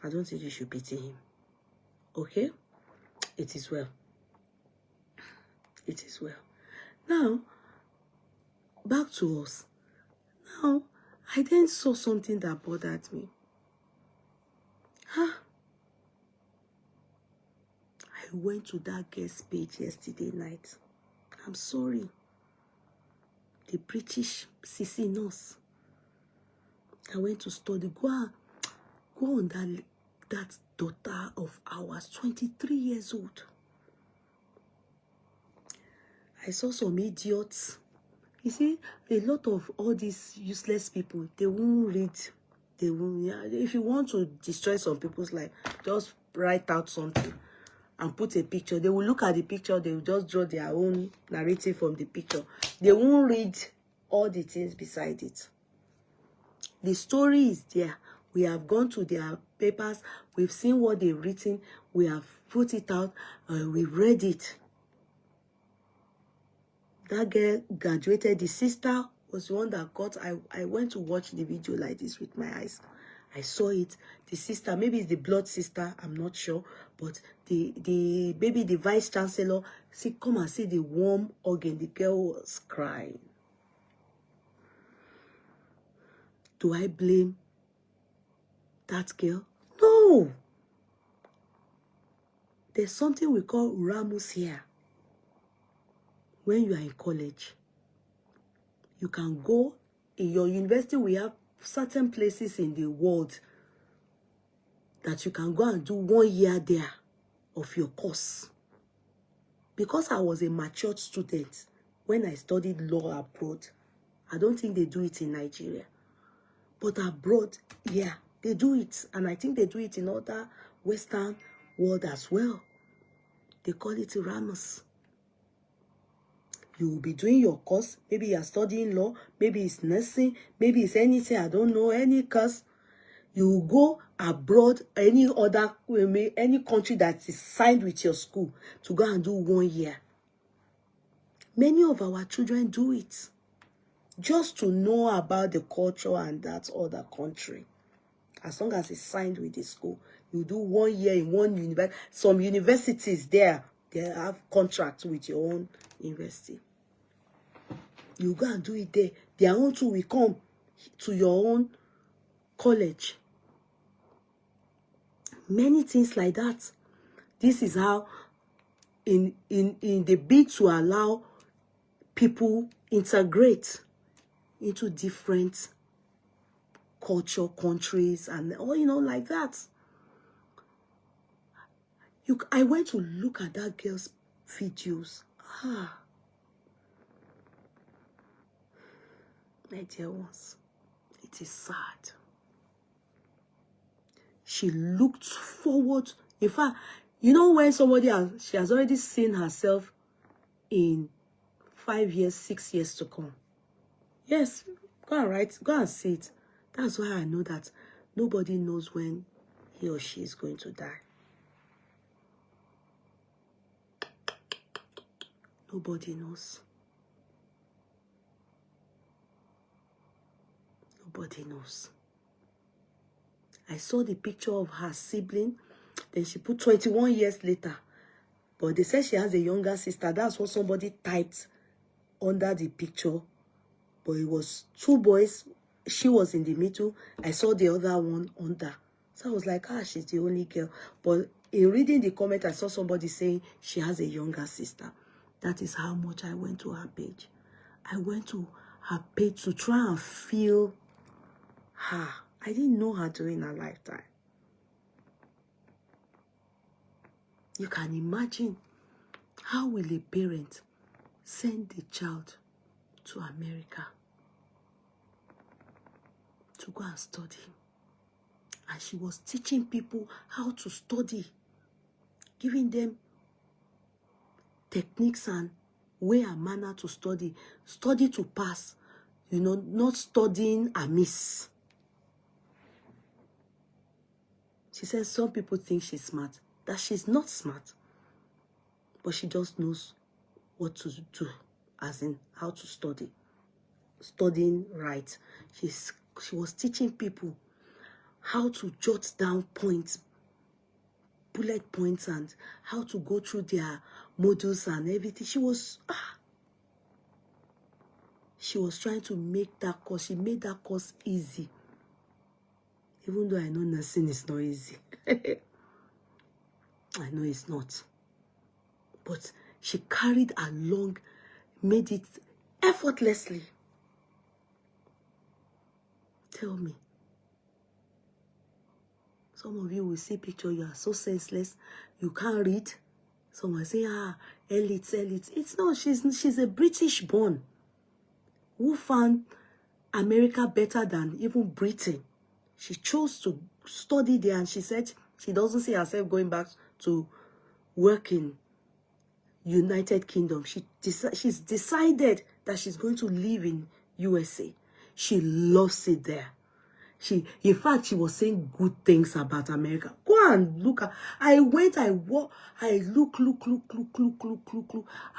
I don't think you should pity him. Okay? It is well. It is well. Now, back to us. Now, I then saw something that bothered me. I went to that guest page yesterday night. I'm sorry. The British Sisi Nurse. I went to study. Go on that daughter of ours, 23 years old. I saw some idiots. You see, a lot of all these useless people, they won't read. They won't. Yeah, if you want to destroy some people's life, just write out something. and put a picture. They will look at the picture, they will just draw their own narrative from the picture. They won't read all the things beside it. The story is there. We have gone to their papers. We've seen what they've written. We have put it out. We've read it. That girl graduated. The sister was the one that got. I went to watch the video like this with my eyes. I saw it. The sister, maybe it's the blood sister, I'm not sure. But the baby, the vice chancellor, see, come and see the warm organ. The girl was crying. Do I blame that girl? No. There's something we call Ramus here. When you are in college, you can go in your university. We have certain places in the world that you can go and do 1 year there of your course. Because I was a matured student when I studied law abroad, I don't think they do it in Nigeria. But abroad, yeah, they do it. And I think they do it in other Western world as well. They call it Ramus. You will be doing your course. Maybe you are studying law. Maybe it's nursing. Maybe it's anything. I don't know. Any course. You will go abroad, any country that is signed with your school to go and do 1 year. Many of our children do it. Just to know about the culture and that other country. As long as it's signed with the school. You do 1 year in one university. Some universities there, they have contracts with your own university. You go and do it there. Their own too will come to your own college. Many things like that. This is how, in the bid to allow people integrate into different culture, countries, and like that. I went to look at that girl's videos. My dear ones, it is sad. She looked forward. In fact, when somebody she has already seen herself in 5 years, 6 years to come. Yes, go and see it. That's why I know that nobody knows when he or she is going to die. Nobody knows. Nobody knows. I saw the picture of her sibling. Then she put 21 years later. But they said she has a younger sister. That's what somebody typed under the picture. But it was 2 boys. She was in the middle. I saw the other one under. So I was like, she's the only girl. But in reading the comment, I saw somebody saying she has a younger sister. That is how much I went to her page. I went to her page to try and feel her. I didn't know her during her lifetime. You can imagine, how will a parent send the child to America to go and study? And she was teaching people how to study, giving them techniques and way and manner to study. Study to pass, not studying amiss. She says some people think she's smart. That she's not smart. But she just knows what to do, as in how to study. Studying right. She was teaching people how to jot down points, bullet points, and how to go through their modules and everything. She was trying to make that course. She made that course easy. Even though I know nursing is not easy. I know it's not. But she carried along, made it effortlessly. Tell me. Some of you will see picture, you are so senseless, you can't read. Someone say, elites. It's not, she's a British born who found America better than even Britain. She chose to study there, and she said she doesn't see herself going back to work in United Kingdom. She's decided that she's going to live in USA. She loves it there. In fact, she was saying good things about America. Go and look at. I went, I walk, I look. I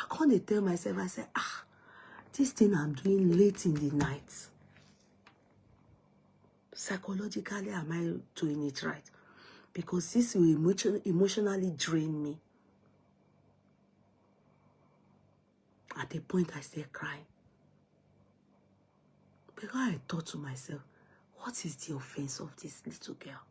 can't tell myself. I said, this thing I'm doing late in the night. Psychologically, am I doing it right? Because this will emotionally drain me. At a point, I started crying. Because I thought to myself, what is the offense of this little girl?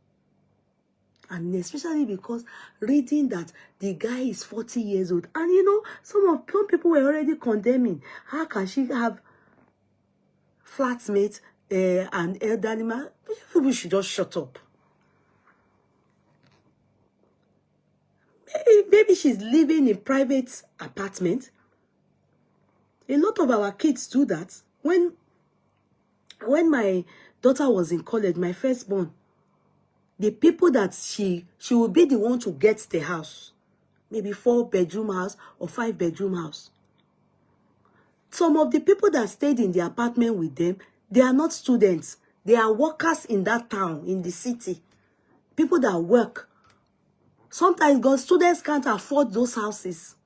And especially because reading that the guy is 40 years old. And you know, some people were already condemning. How can she have flatmates and elderly man? People should just shut up. Maybe she's living in private apartment. A lot of our kids do that. When my daughter was in college, my firstborn, the people that she will be the one to get the house, maybe 4-bedroom house or 5-bedroom house. Some of the people that stayed in the apartment with them, they are not students. They are workers in that town, in the city. People that work. Sometimes God, students can't afford those houses.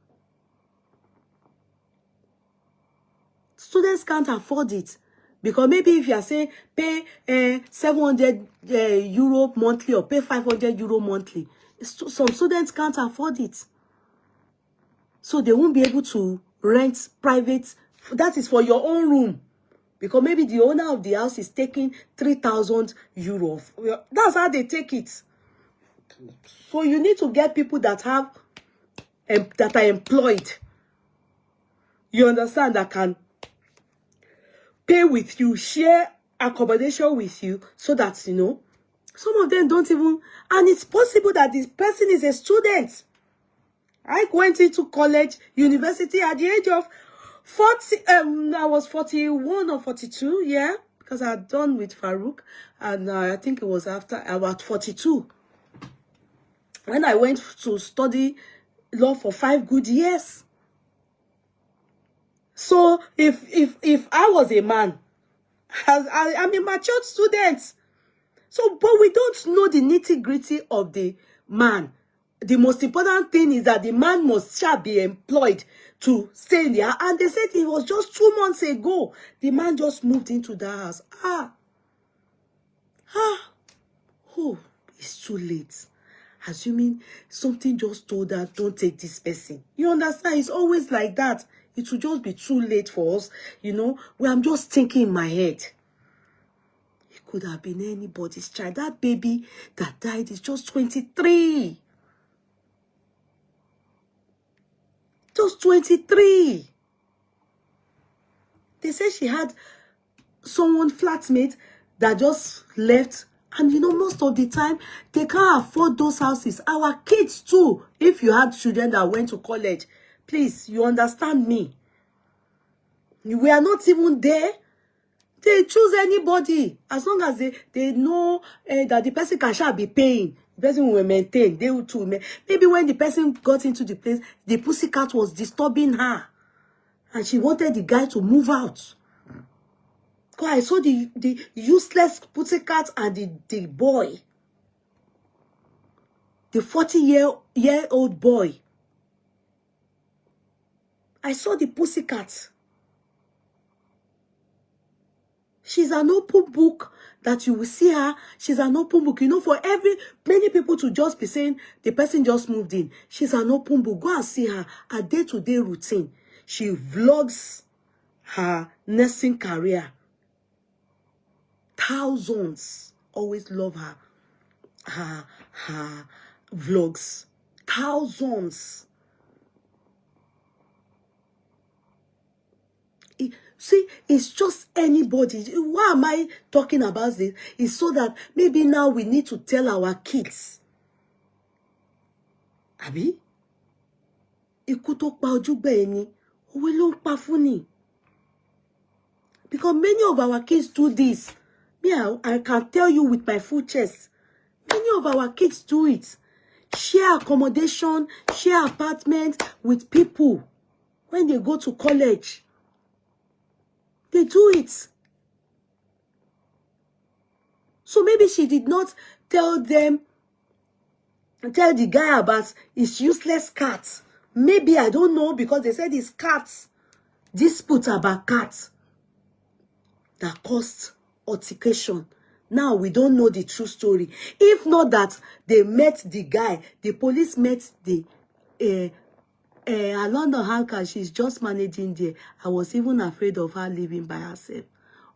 Students can't afford it. Because maybe if you are saying pay 700 euro monthly or pay 500 euro monthly, some students can't afford it. So they won't be able to rent private. That is for your own room. Because maybe the owner of the house is taking 3,000 euro. That's how they take it. So you need to get people that are employed. You understand, that can pay with you, share accommodation with you, so that, you know, some of them don't even, and it's possible that this person is a student. I went into college, university at the age of 40, I was 41 or 42, yeah, because I had done with Farouk, and I think it was after, about 42. When I went to study law for 5 good years. So if I was a man, I'm a matured student. So, but we don't know the nitty-gritty of the man. The most important thing is that the man shall be employed to stay in there. And they said it was just 2 months ago. The man just moved into the house. Oh, it's too late. Assuming something just told her, don't take this person. You understand? It's always like that. It will just be too late for us, you know. Where I'm just thinking in my head, it could have been anybody's child. That baby that died is just 23. Just 23. They said she had someone flatmate that just left. And you know, most of the time, they can't afford those houses. Our kids too, if you had children that went to college, please, you understand me. We are not even there. They choose anybody. As long as they know that the person can shall be paying. The person will maintain. They will too. Maybe when the person got into the place, the pussycat was disturbing her. And she wanted the guy to move out. Because I saw the useless pussycat and the boy. The 40-year-old boy. I saw the pussycat. She's an open book that you will see her. She's an open book. You know, for many people to just be saying the person just moved in. She's an open book. Go and see her. Her day-to-day routine. She vlogs her nursing career. Thousands always love her vlogs. Thousands. See, it's just anybody. Why am I talking about this? It's so that maybe now we need to tell our kids. Abi? Ikú tó pa ojúgbẹ́ ẹni, òwe ló ń pa fún ni. Because many of our kids do this. Me, I can tell you with my full chest. Many of our kids do it. share accommodation, share apartment with people when they go to college. They do it. So maybe she did not tell the guy about his useless cat. Maybe, I don't know, because they said his cats. Dispute about cats that caused altercation. Now we don't know the true story. If not that they met the guy, the police met the London Hanka, she's just managing there. I was even afraid of her living by herself.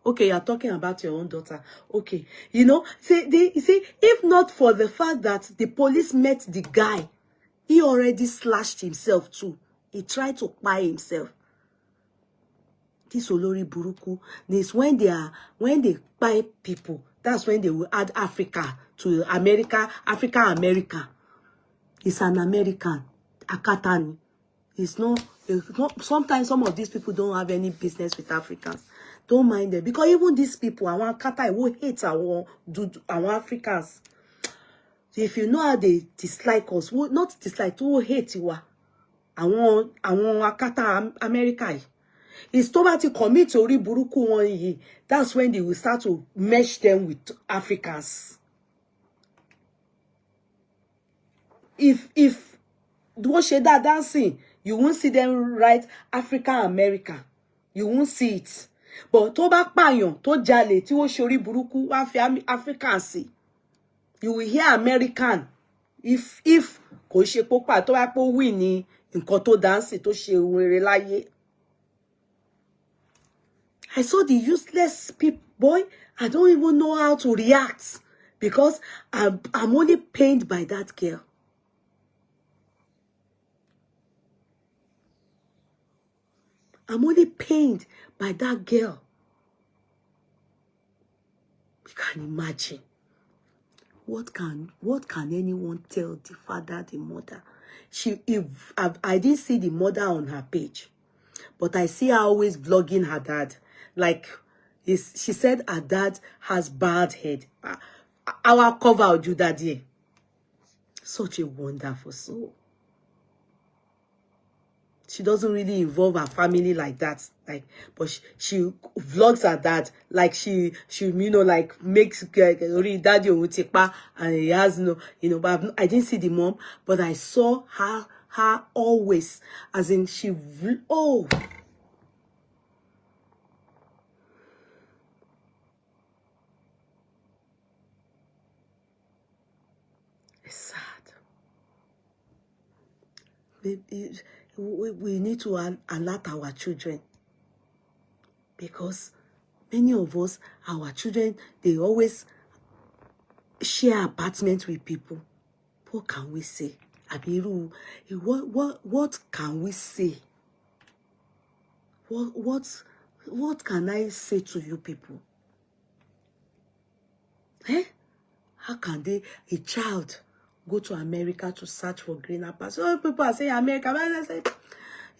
Okay, you're talking about your own daughter. Okay, you know, see, if not for the fact that the police met the guy, he already slashed himself too. He tried to buy himself. This Olori Buruku, this when they buy people, that's when they will add Africa to America, America. It's an American, Akatani. It's not, sometimes some of these people don't have any business with Africans. Don't mind them. Because even these people, I want Akata, will hate our Africans. If you know how they dislike us, not dislike, who hate you. I want Akata America. It's to commit to Buruku one. That's when they will start to mesh them with Africans. If don't share that dancing, you won't see them write Africa America. You won't see it. But to bá pààyàn, to jale, tí ó ṣorí burúkú, wá fi African sí. You will hear American. If kò ṣe pópà, tó bá pò win ní nǹkan tó dance, tó ṣe wèrè láyé. I saw the useless people, boy. I don't even know how to react because I'm only pained by that girl. I'm only pained by that girl. You can imagine. What can anyone tell the father, the mother? I didn't see the mother on her page, but I see her always vlogging her dad. Like, she said her dad has bad head. Our cover do that here. Such a wonderful soul. She doesn't really involve her family like that. Like, but she vlogs her dad. Like she you know, like makes daddy and he has no, you know, but I didn't see the mom, but I saw her always, as in oh. It's sad. We need to alert our children, because many of us, our children, they always share apartments with people. What can we say? Abiru, what can we say? What can I say to you people? Eh? How can a child go to America to search for greener pastures? So people are saying America, but I say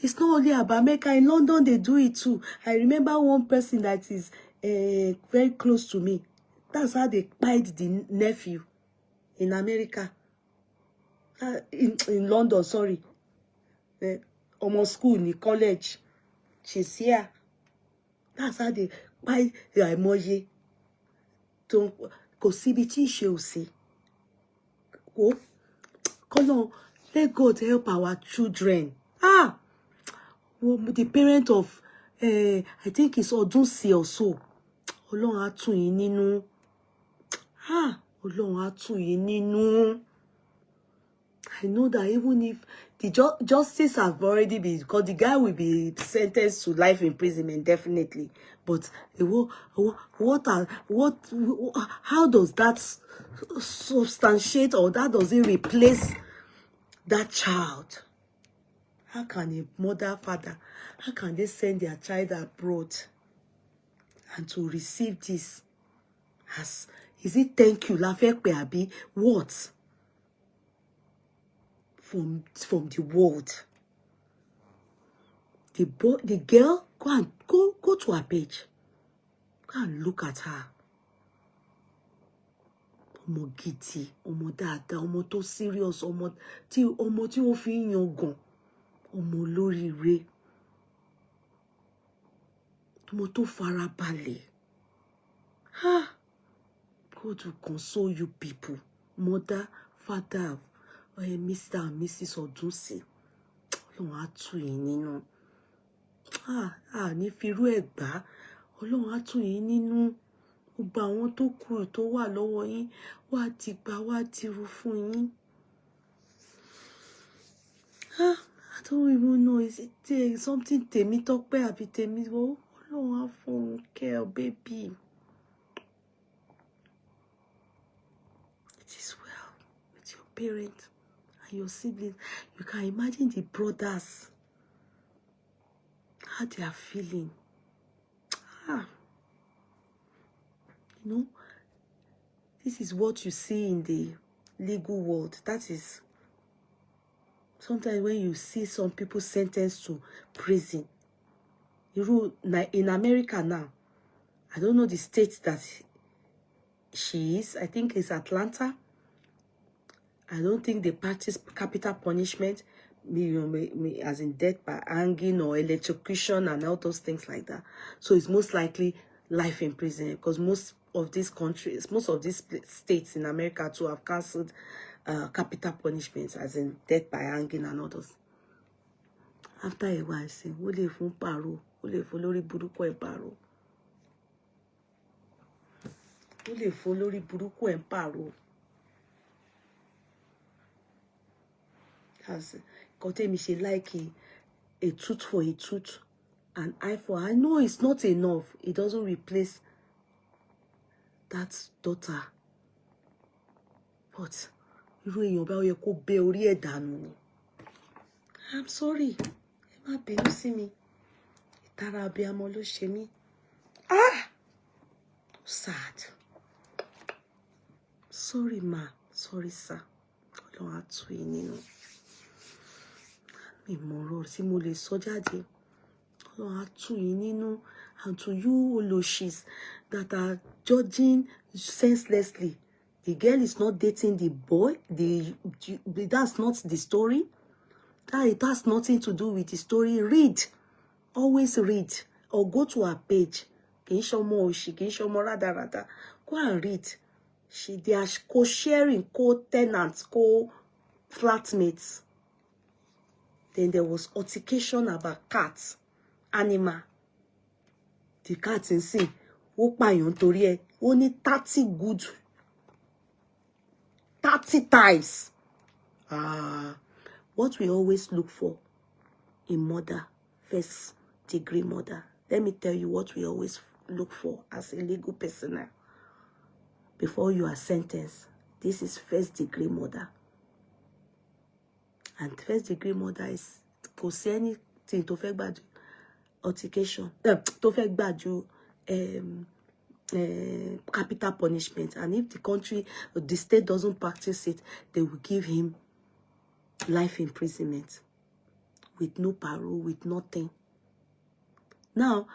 it's not only about America. In London, they do it too. I remember one person that is very close to me. That's how they kpaid the nephew in America. In London, sorry. Almost school, in college. She's here. That's how they kpaid the emoji. Kò síbi tí ṣe ò sí. Come on, let God help our children. The parent of, I think it's Odunsi or so. Ọlọ́run á tù yín nínú. Ọlọ́run á tù yín nínú. I know that even if the justice have already been, because the guy will be sentenced to life imprisonment, definitely. But how does that substantiate, or that does it replace that child? How can a mother, father, how can they send their child abroad and to receive this as, is it thank you, Lafekpe Abi? What? From the world. The girl, go to her page. Go and look at her. ọmọ gidi, ọmọ dáadáa, ọmọ tó serious, ọmọ tí ó fi ń yangàn, ọmọ olóríire, ọmọ tó farabalẹ̀. God will console you people, mother, father, Mr. and Mrs. Odunsi. Ọlọ́run á tù yín nínú. Ní firú ẹ̀ gbà. Ọlọ́run á tù yín nínú. Gbogbo àwọn tó kù tó wà lọ́wọ́ yín wá ti gbà wá ti rú fún yín. I don't even know, is it something Tèmítọ́pẹ́ àbí Tèmíwó? Ọlọ́run á fún kẹ́ ọ baby. It is well with your parents and your siblings. You can imagine the brothers, how they are feeling. You know, this is what you see in the legal world. That is, sometimes when you see some people sentenced to prison, in America now, I don't know the state that she is. I think it's Atlanta. I don't think they practice capital punishment, as in death by hanging or electrocution and all those things like that. So it's most likely life in prison, because most of these countries, most of these states in America too have cancelled capital punishments, as in death by hanging and others. After a while, I say, "What if we paro? What if we lori buruku e paro? What if we lori buruku e paro?" As Kotemi, she like a tooth for a tooth, an eye for eye. I know it's not enough. It doesn't replace that daughter. But I'm sorry. Ẹ má bínú sí mi. Ìtara abiyamọ ló ṣe mí. Sad. Sorry, ma. Sorry, sir. Ọlọ́run á tù yín nínú. Mi mọ̀rọ̀ tí mo lè sọ jáde. Ọlọ́run á tù yín nínú. And to you oloshis that are judging senselessly, the girl is not dating the boy. That's not the story. It has nothing to do with the story. Read. Always read. Or go to her page. Go and read. They are co-sharing, co-tenants, co-flatmates. Then there was altercation about cats, animal. The cat in sin, only 30 good, 30 times. What we always look for in murder, first degree murder. Let me tell you what we always look for as a legal personnel before you are sentenced. This is first degree murder. And first degree murder is kò sí anything tó fẹ́ gbà ju altercation, tó fẹ́ gbà ju capital punishment. And if the country, the state doesn't practice it, they will give him life imprisonment with no parole, with nothing. Now,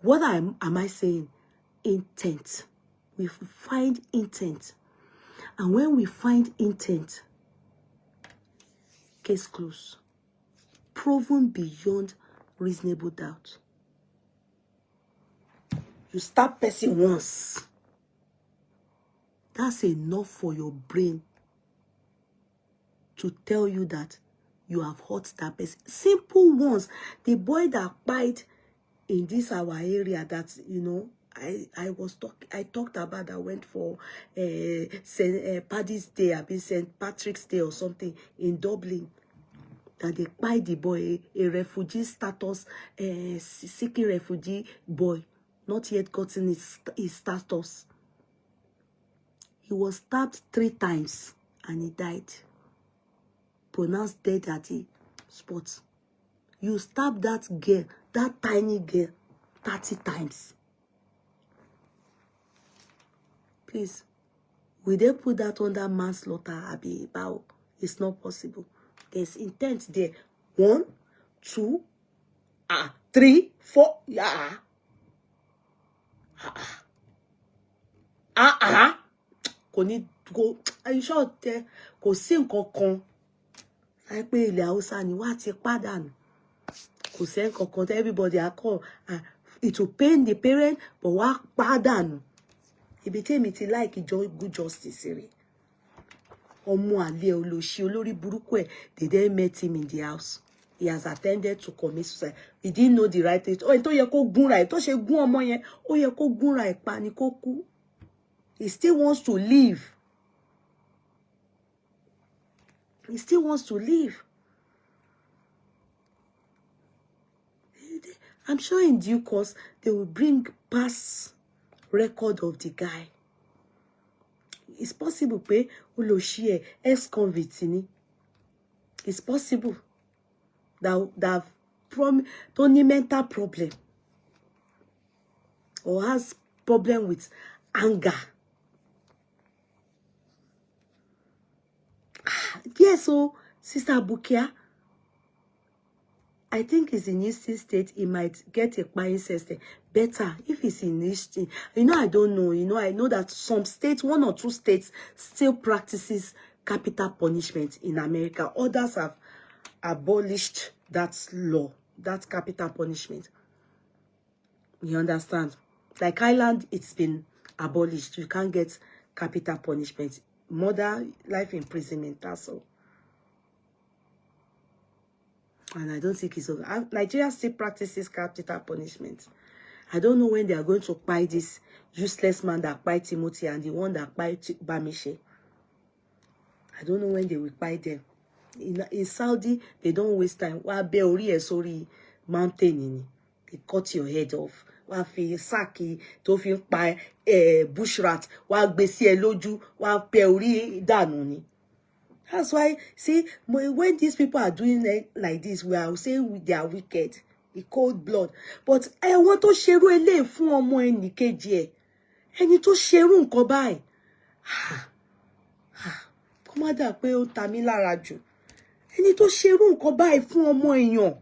what am I saying? Intent. We find intent. And when we find intent, case closed. Proven beyond reasonable doubt. You stab person once. That's enough for your brain to tell you that you have hurt that person. Simple ones. The boy that Kpaid in this our area, that, you know, I talked about, that went for St. Paddy's Day, I mean St. Patrick's Day or something in Dublin. That they Kpaid the boy, a refugee status, seeking refugee boy, not yet gotten his status. He was stabbed 3 times and he died. Pronounced dead at the spot. You stab that girl, that tiny girl, 30 times. Please, will they put that under manslaughter, Abi Bao? It's not possible. There's intent there. 1, 2, 3, 4. Kò kò ní go. Are you sure there kò sí nǹkan kan láì pé ilẹ̀ Haúsá ni wá ti pàdánù. Kò sí nǹkan kan everybody I call it will pain the parent but wá pàdánù. Ibi tí èmi ti like good justice rẹ̀. Ọmọ àlè olóṣì olórí burúkú ẹ̀, they then met him in the house. He has attempted to commit suicide. He didn't know the right thing. Oh, tó yẹ kó gúnra ẹ̀, tó ṣe gún ọmọ yẹn, ó yẹ kó gúnra ẹ̀ pa ni kó kú. He still wants to live. He still wants to live. I'm sure in due course, they will bring past record of the guy. It's possible pé olóṣì ex-convict ni. It's possible that from Tony mental problem or has problem with anger. Yes, so Sister Bukia, I think it's in Eastern State. He might get a Kpaid system better if it's in Eastern. You know, I don't know. You know, I know that some states, 1 or 2 states, still practices capital punishment in America. Others have abolished that law, that capital punishment. You understand? Like Ireland, it's been abolished. You can't get capital punishment. Murder, life imprisonment, that's all. And I don't think it's over. Nigeria still practices capital punishment. I don't know when they are going to kpaid this useless man that kpaid Timothy and the one that kpaid Bamishe. I don't know when they will kpaid them. In Saudi, they don't waste time. Wa be ori e sori mountain. They cut your head off. Wa fi saki to fi pa bushrat. Wa gbe si e lójú. Wa pe ori dànù ni. That's why, see, when these people are doing it like this, we are saying they are wicked, in cold blood. But I want to ṣerú eléyìí fún ọmọ ẹnìkejì ẹ̀. Ẹni tó ṣerú nǹkan báyìí. Kó má dà pé ó ta mí lára jù. Ẹni tó ṣerú nǹkan báyìí fún ọmọ èèyàn.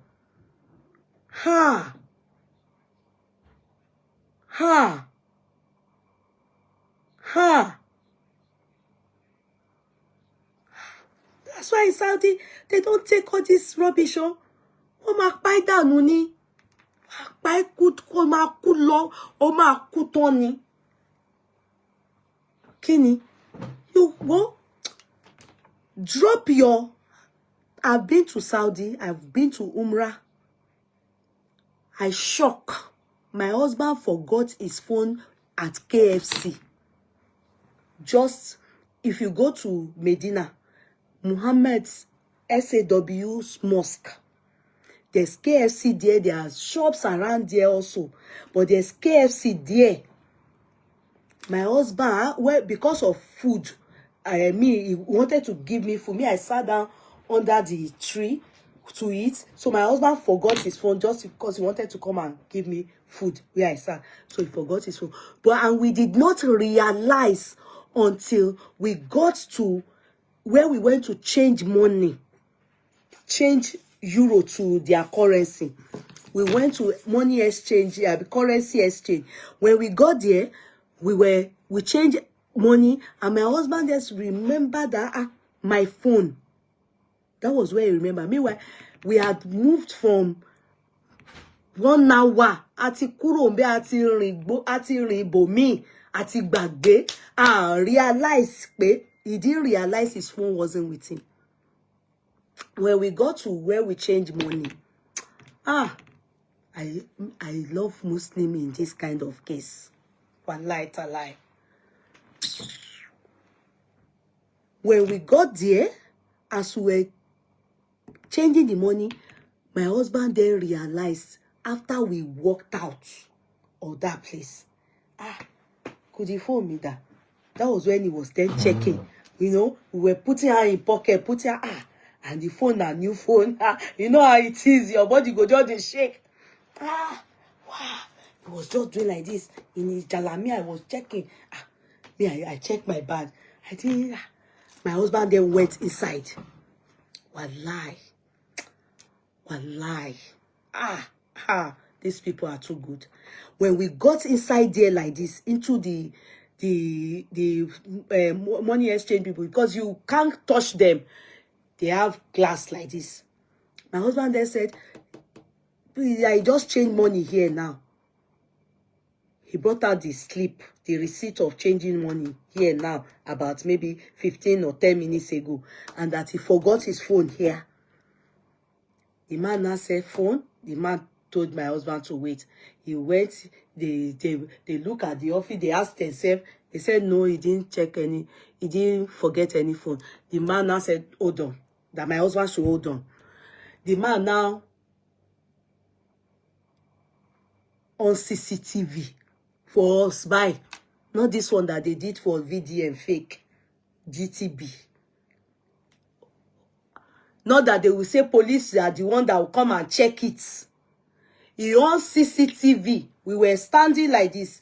That's why in Saudi, they don't take all this rubbish. Oh, ma kpaid dànù ni. Kpaid kú, ó ma kú lọ, ó ma kú tán ni. Kíni? You go drop your. I've been to Saudi. I've been to Umrah. I shock. My husband forgot his phone at KFC. Just if you go to Medina, Muhammad's SAW's mosque. There's KFC there. There are shops around there also. But there's KFC there. My husband, well, because of food, he wanted to give me food. I sat down under the tree to eat. So my husband forgot his phone just because he wanted to come and give me food where I sat. So he forgot his phone. And we did not realize until we got to where we went to change money, change euro to their currency. We went to money exchange, currency exchange. When we got there, we changed money, and my husband just remembered that my phone. That was where he remembered. Meanwhile, we had moved from 1 hour. Ati kurombe, ati rinbo mi, ati gbagbe. Realized pé he didn't realize his phone wasn't with him. When we got to where we changed money, I love Muslim in this kind of case. Wallahi talai. When we got there, as we were changing the money, my husband then realized after we walked out of that place. Could he phone me that? That was when he was then checking. You know, we were putting her in pocket, putting her, and the phone, a new phone. You know how it is, your body go just shake. Wow. He was just doing like this. In his jalami, I was checking. I checked my bag. I didn't. My husband then went inside. Wallahi. These people are too good. When we got inside there like this, into the money exchange people, because you can't touch them. They have glass like this. My husband then said, please, I just changed money here now. He brought out the slip, the receipt of changing money here now, about maybe 15 or 10 minutes ago, and that he forgot his phone here. The man now said, phone? The man told my husband to wait. He went, they look at the office, they asked themselves, they said, no, he didn't check any, he didn't forget any phone. The man now said, hold on, that my husband should hold on. The man now on CCTV for us, by not this one that they did for VDM fake GTB. Not that they will say police are the one that will come and check it. He on CCTV. We were standing like this.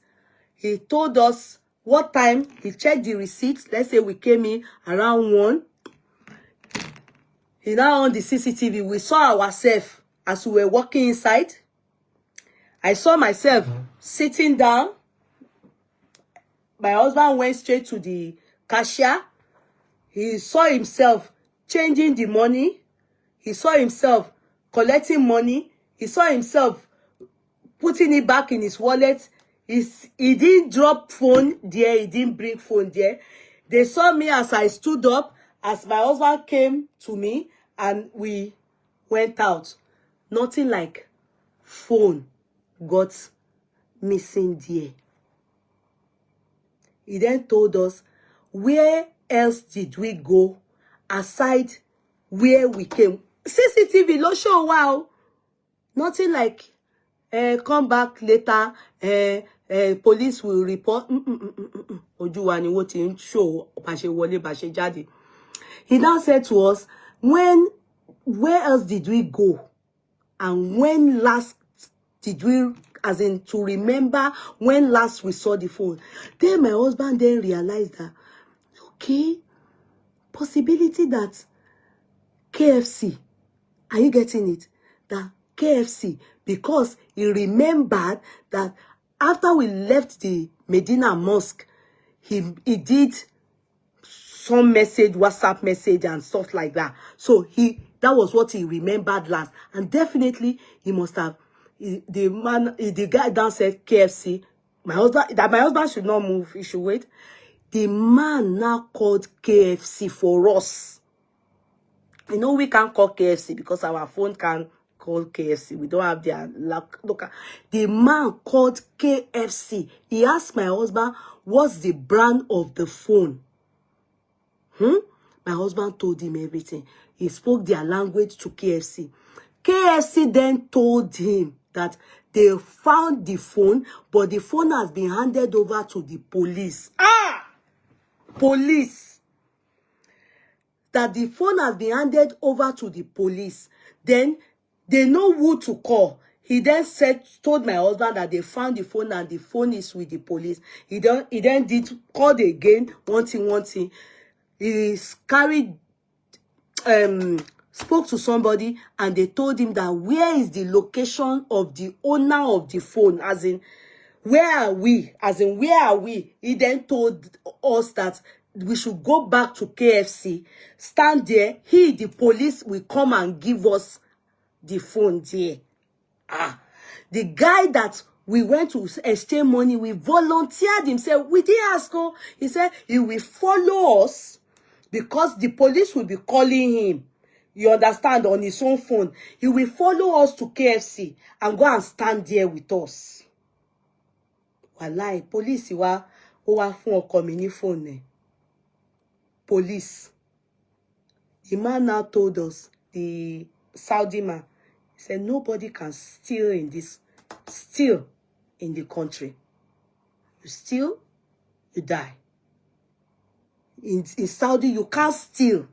He told us what time. He checked the receipts. Let's say we came in around 1. He now on the CCTV. We saw ourselves as we were walking inside. I saw myself sitting down. My husband went straight to the cashier. He saw himself changing the money. He saw himself collecting money. He saw himself putting it back in his wallet. He didn't drop phone there. He didn't bring phone there. They saw me as I stood up, as my husband came to me, and we went out. Nothing like phone got missing there. He then told us, where else did we go aside where we came? CCTV no show, wow. Nothing like come back later, police will report. Ojuwani what in show bashe wole bashe jadi. He now said to us, where else did we go? And when last did we, as in to remember when last we saw the phone? Then my husband then realized that, okay, possibility that KFC, are you getting it? That KFC, because he remembered that after we left the Medina Mosque, he did some message, WhatsApp message and stuff like that. So that was what he remembered last. And definitely he must have, the guy down said KFC. My husband should not move, he should wait. The man now called KFC for us. You know, we can't call KFC because our phone can call KFC. We don't have their look. The man called KFC. He asked my husband, what's the brand of the phone? My husband told him everything. He spoke their language to KFC. KFC then told him that they found the phone, but the phone has been handed over to the police. Police. That the phone has been handed over to the police. Then they know who to call. He then told my husband that they found the phone and the phone is with the police. He then called again, one thing. He spoke to somebody and they told him that where is the location of the owner of the phone, as in where are we? He then told us that we should go back to KFC, stand there. The police will come and give us the phone there. The guy that we went to exchange money, we volunteered himself. We didn't ask him. He said he will follow us because the police will be calling him. You understand, on his own phone. He will follow us to KFC and go and stand there with us. Wallahi, police wa phone coming phone. Police. The man now told us, the Saudi man, he said nobody can steal in the country. You steal, you die. In Saudi, you can't steal.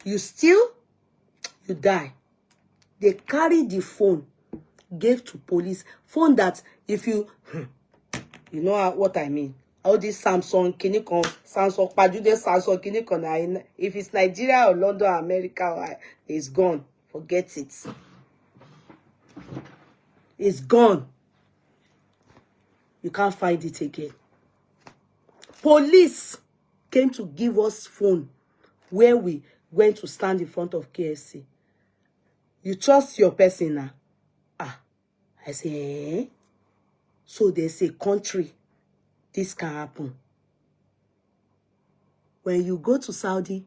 You steal, you die. They carry the phone, gave to police. Phone that if you know what I mean. All this Samsung, Samsung, if it's Nigeria or London or America, it's gone. Forget it. It's gone. you can't find it again. Police came to give us phone where we went to stand in front of KFC. You trust your person now? Ah, I say, eh? So there's a country this can happen. When you go to Saudi,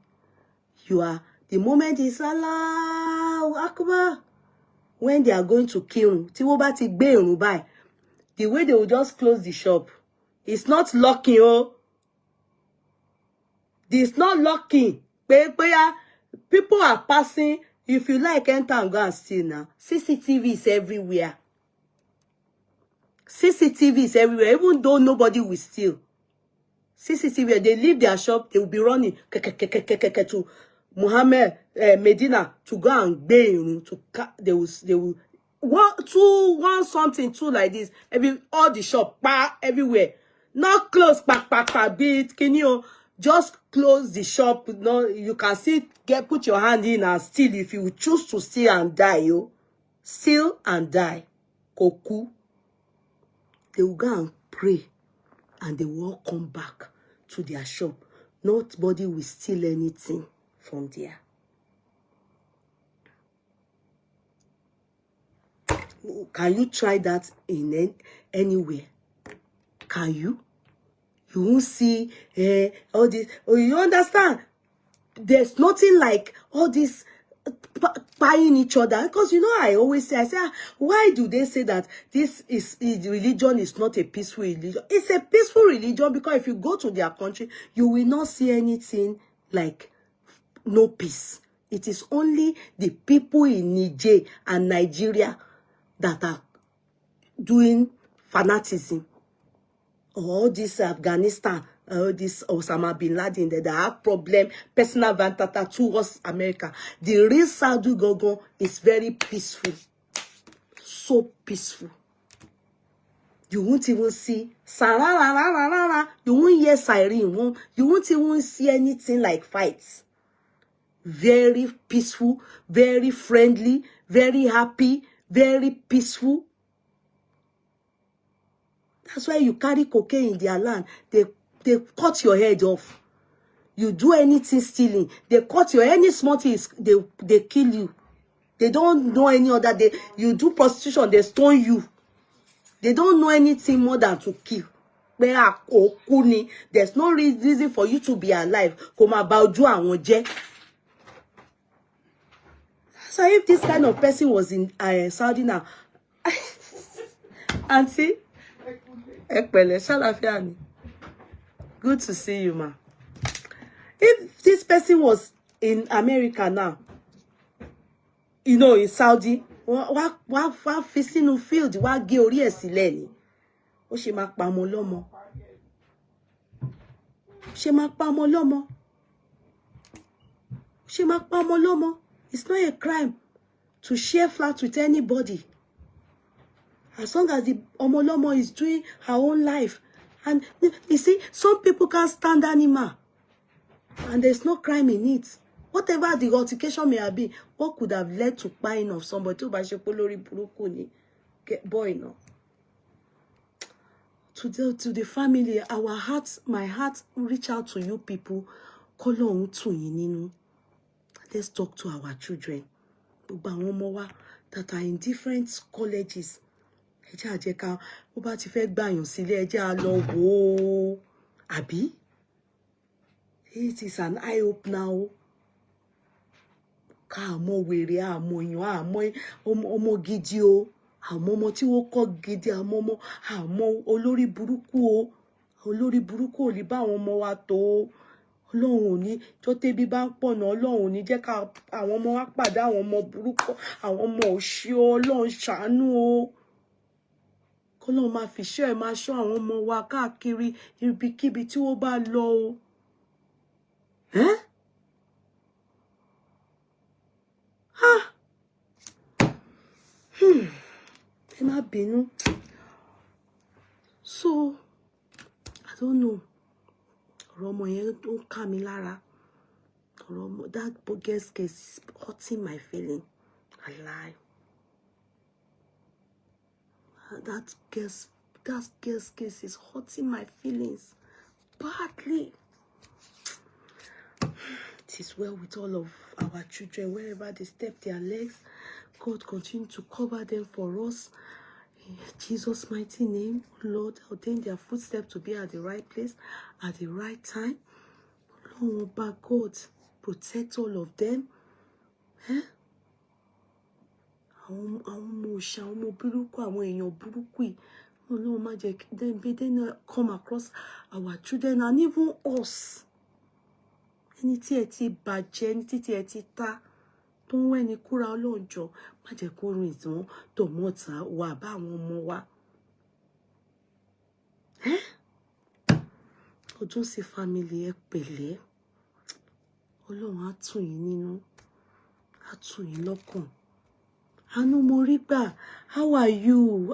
you are, the moment is Allahu Akbar. When they are going to kill, the way they will just close the shop. It's not locking, oh. It's not locking. People are passing. If you like, enter and go and steal now. CCTV is everywhere. CCTV is everywhere, even though nobody will steal. CCTV, they leave their shop, they will be running to Muhammad, Medina, to go and bail, they will one something, two like this, all the shop, everywhere. Not close, beat, can you just close the shop? No, you can still put your hand in and steal if you choose to steal and die, yo. Steal and die. Koku. They will go and pray and they will all come back to their shop. Nobody will steal anything from there. Can you try that in anywhere? Can you? You won't see all this. Oh, you understand? There's nothing like all this buying each other, because you know I always say, why do they say that this religion is not a peaceful religion? It's a peaceful religion because if you go to their country, you will not see anything like no peace. It is only the people in Niger and Nigeria that are doing fanaticism. All this Afghanistan, all this Osama bin Laden, that have problem, personal vendetta towards America. The real Saudi Gogo is very peaceful. So peaceful. You won't even see, you won't hear siren, you won't even see anything like fights. Very peaceful, very friendly, very happy, very peaceful. That's why you carry cocaine in their land. They cut your head off. You do anything stealing, they cut your any small things, they kill you. They don't know any other. You do prostitution, they stone you. They don't know anything more than to kill. There's no reason for you to be alive. So if this kind of person was in Saudi now, Auntie, good to see you, ma. If this person was in America now, you know, in Saudi, what facing no field, what geori esileni. O she mak pa mo lomo. She mak pa mo lomo. She mak pa mo lomo. It's not a crime to share flat with anybody. As long as the Omolomo is doing her own life. And you see, some people can't stand animal. And there's no crime in it. Whatever the altercation may have been, what could have led to buying of somebody? Boy, no. To the family, our hearts, my heart reach out to you people. Let's talk to our children that are in different colleges. Abi, it is an eye opener now. Mo were omo gidi o, omo tí wọ́n kọ́ gidi, omo olórí burúkú o, olórí burúkú ò lè bá àwọn ọmọ wa tó. Ọlọ́run ò ní tó tẹ́bí bá ń pọ̀ náà, Ọlọ́run ò ní jẹ́ ká àwọn ọmọ wa pàdé àwọn ọmọ burúkú, àwọn ọmọ òṣì o, Ọlọ́run ṣàánú o. Ọlọ́run máa fi ṣọ́ ẹ máa ṣọ́ àwọn ọmọ wa káàkiri ibikíbi tí wọ́n bá lọ o. Ẹ má bínú. So, I don't know. Ọmọ yẹn tó ká mi lára. That bogus case is hurting my feeling. I lie. That that girl's case is hurting my feelings badly. It is well with all of our children, wherever they step their legs. God continue to cover them for us. In Jesus' mighty name, Lord, ordain their footsteps to be at the right place at the right time. Lord, by God, protect all of them. Àwọn ọmọ òṣà, àwọn ọmọ burúkú, àwọn èèyàn burúkú yìí. Lord, má jẹ́ kí they not come across our children and even us. Ẹni tí ẹ ti bàjẹ́, ẹni tí ẹ ti ta, tó ń wẹ́ni kúra Ọlọ́run jọ̀ọ́, má jẹ́ kó rìn tí wọ́n tó mọ́ta wà bá àwọn ọmọ wa. Ọjọ́ sí family ẹ pẹ̀lẹ́. Ọlọ́run á tù yín nínú, á tù yín lọ́kàn. Anu Morigba, how are you?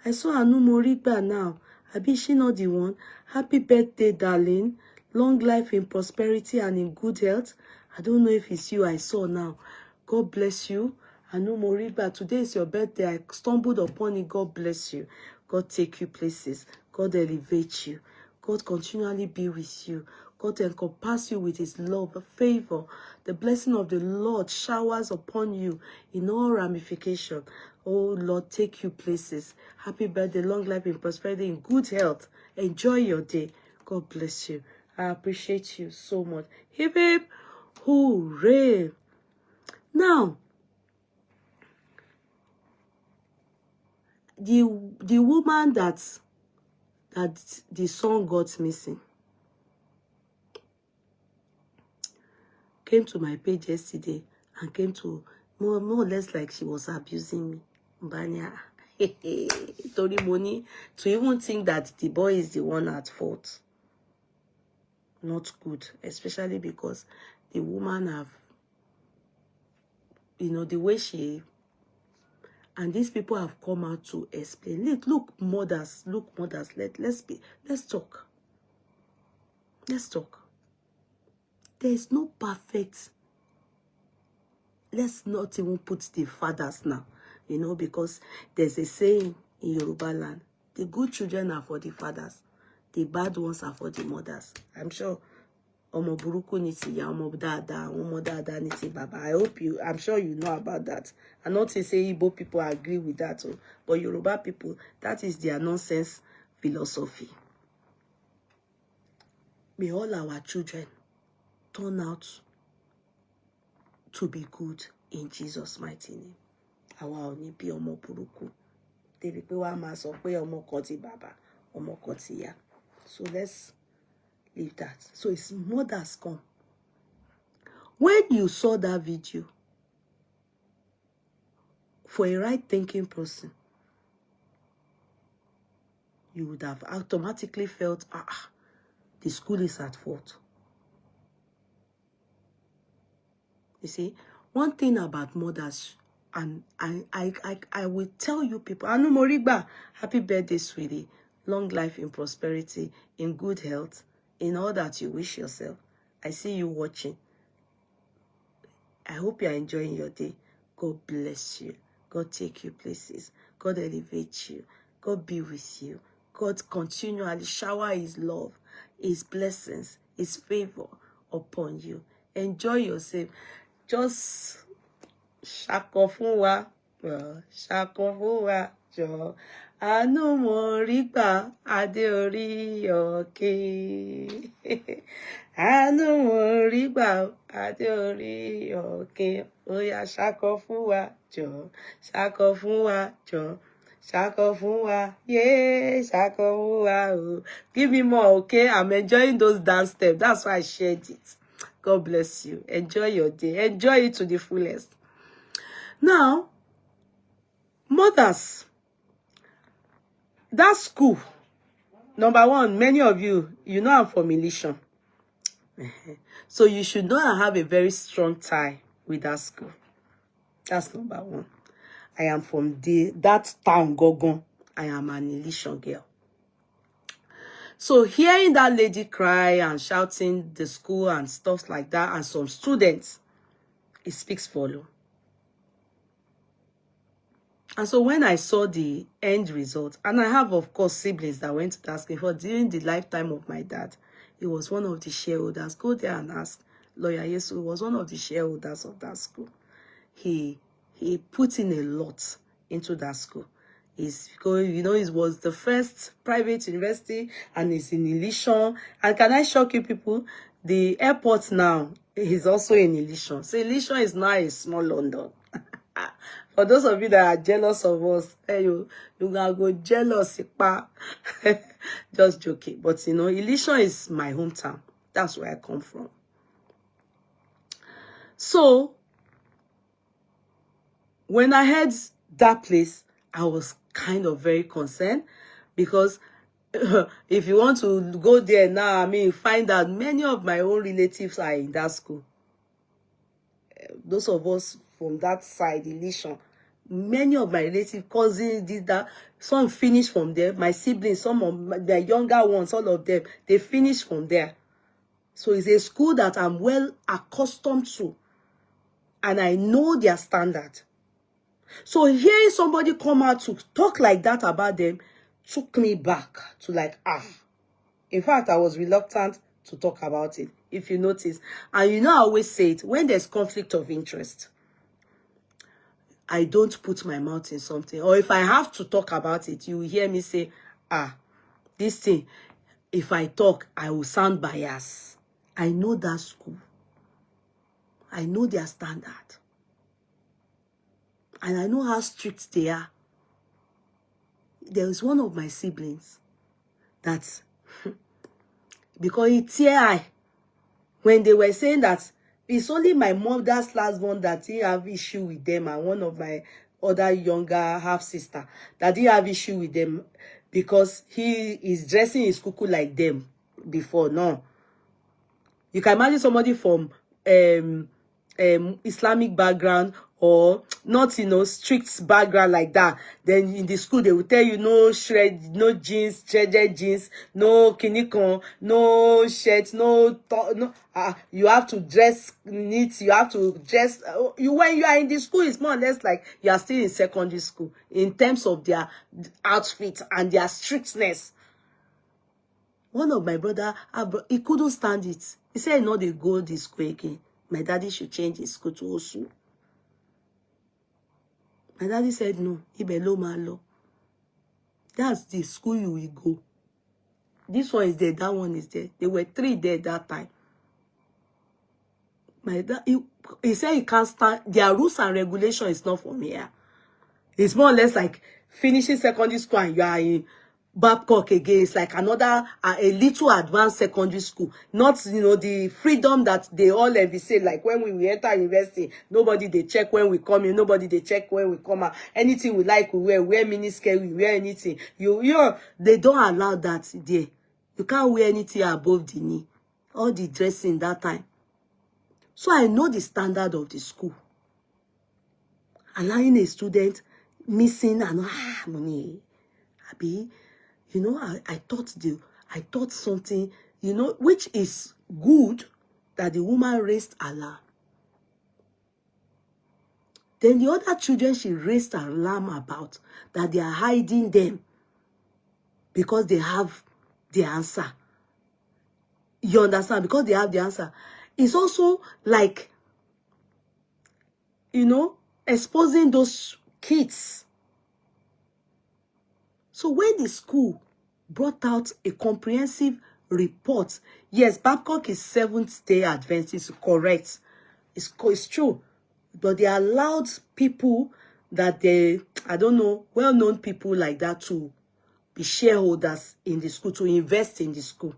I saw Anu Morigba now. Abi, is she not the one? Happy birthday, darling. Long life in prosperity and in good health. I don't know if it's you I saw now. God bless you. Anu Morigba, today is your birthday. I stumbled upon it. God bless you. God take you places. God elevate you. God continually be with you. God encompass you with his love, favor. The blessing of the Lord showers upon you in all ramifications. Oh Lord, take you places. Happy birthday, long life in prosperity, in good health. Enjoy your day. God bless you. I appreciate you so much. Hip hip, hooray. Now, the woman that the son got missing came to my page yesterday and came to more or less like she was abusing me. Banya, Tori money to even think that the boy is the one at fault. Not good, especially because the woman have, the way she, and these people have come out to explain. Look, mothers, let's talk. Let's talk. There is no perfect. Let's not even put the fathers now, because there's a saying in Yoruba land, the good children are for the fathers, the bad ones are for the mothers. I'm sure Omo buruku ni ti ya, omo dada ni ti baba. I'm sure you know about that. I'm not to say Igbo people agree with that, but Yoruba people, that is their nonsense philosophy. May all our children turn out to be good in Jesus' mighty name. Àwa ò ní bí ọmọ burúkú. Débi pé wá máa sọ pé ọmọ kan ti bàbá, ọmọ kan ti ìyá. So let's leave that. So it's mothers come. When you saw that video, for a right-thinking person, you would have automatically felt, the school is at fault. You see, one thing about mothers, and I will tell you people, Anu Morigba, happy birthday, sweetie. Long life in prosperity, in good health, in all that you wish yourself. I see you watching. I hope you are enjoying your day. God bless you. God take you places. God elevate you. God be with you. God continually shower his love, his blessings, his favor upon you. Enjoy yourself. Just shako fún wa, shako fún wa, jọ̀ọ́. Anu Morigba, adé orí òkè. Anu Morigba, adé orí òkè. Oya shako fún wa, jọ̀ọ́. Shako fún wa, jọ̀ọ́. Shako fún wa, yeah, shako fún wa. Oh. Give me more, okay? I'm enjoying those dance steps. That's why I shared it. God bless you. Enjoy your day. Enjoy it to the fullest. Now, mothers, that school, number one, many of you know I'm from Illusion. So you should know I have a very strong tie with that school. That's number one. I am from that town, Gogon. I am an Illusion girl. So hearing that lady cry and shouting the school and stuff like that, and some students, it speaks volume. And so when I saw the end result, and I have, of course, siblings that went to that school, for during the lifetime of my dad, he was one of the shareholders. Go there and ask. Lawyer Yesu was one of the shareholders of that school. He put in a lot into that school. It's because, you know, it was the first private university, and it's in Illusion. And can I shock you people? The airport now is also in Illusion. So Illusion is now a small London. For those of you that are jealous of us, hey, you gonna go jealous. Just joking. But you know, Illusion is my hometown. That's where I come from. So when I heard that place, I was kind of very concerned, because if you want to go there now, I mean, find out many of my own relatives are in that school. Those of us from that side, Illusion, many of my relatives, cousins, did that. Some finished from there. My siblings, some of the younger ones, all of them, they finished from there. So it's a school that I'm well accustomed to, and I know their standard. So hearing somebody come out to talk like that about them took me back to like, In fact, I was reluctant to talk about it, if you notice. And you know, I always say it, when there's conflict of interest, I don't put my mouth in something. Or if I have to talk about it, you will hear me say, this thing, if I talk, I will sound biased. I know that school. I know their standard. And I know how strict they are. There was one of my siblings that, because it's here, when they were saying that it's only my mother's last one that didn't have issue with them, and one of my other younger half-sister that didn't have issue with them because he is dressing his cuckoo like them before. No. You can imagine somebody from Islamic background, or not, you know, strict background like that. Then in the school they will tell you no shred, no jeans, shredded jeans, no kinikon, no shirt, no. You have to dress neat. You have to dress. When you are in the school, it's more or less like you are still in secondary school in terms of their outfit and their strictness. One of my brother, he couldn't stand it. He said, "No, they go this school again. My daddy should change his school to Osu." My daddy said, "No, Ibelo Malo. That's the school you will go. This one is there, that one is there." There were 3 there that time. My dad, he said he can't stand. Their rules and regulation is not from here. It's more or less like finishing secondary school and you are in Babcock again. It's like another, a little advanced secondary school. Not, you know, the freedom that they all ever say, like when we enter university, nobody they check when we come in, nobody they check when we come out. Anything we like, we wear miniskirt, we wear anything. They don't allow that there. You can't wear anything above the knee. All the dressing that time. So I know the standard of the school. Allowing a student missing and money. Abi, you know, I thought something, you know, which is good that the woman raised alarm. Then the other children she raised alarm about that they are hiding them because they have the answer. You understand? Because they have the answer. It's also like, you know, exposing those kids. So when the school brought out a comprehensive report, yes, Babcock is Seventh-day Adventist, correct. It's true. But they allowed people that I don't know, well-known people like that to be shareholders in the school, to invest in the school.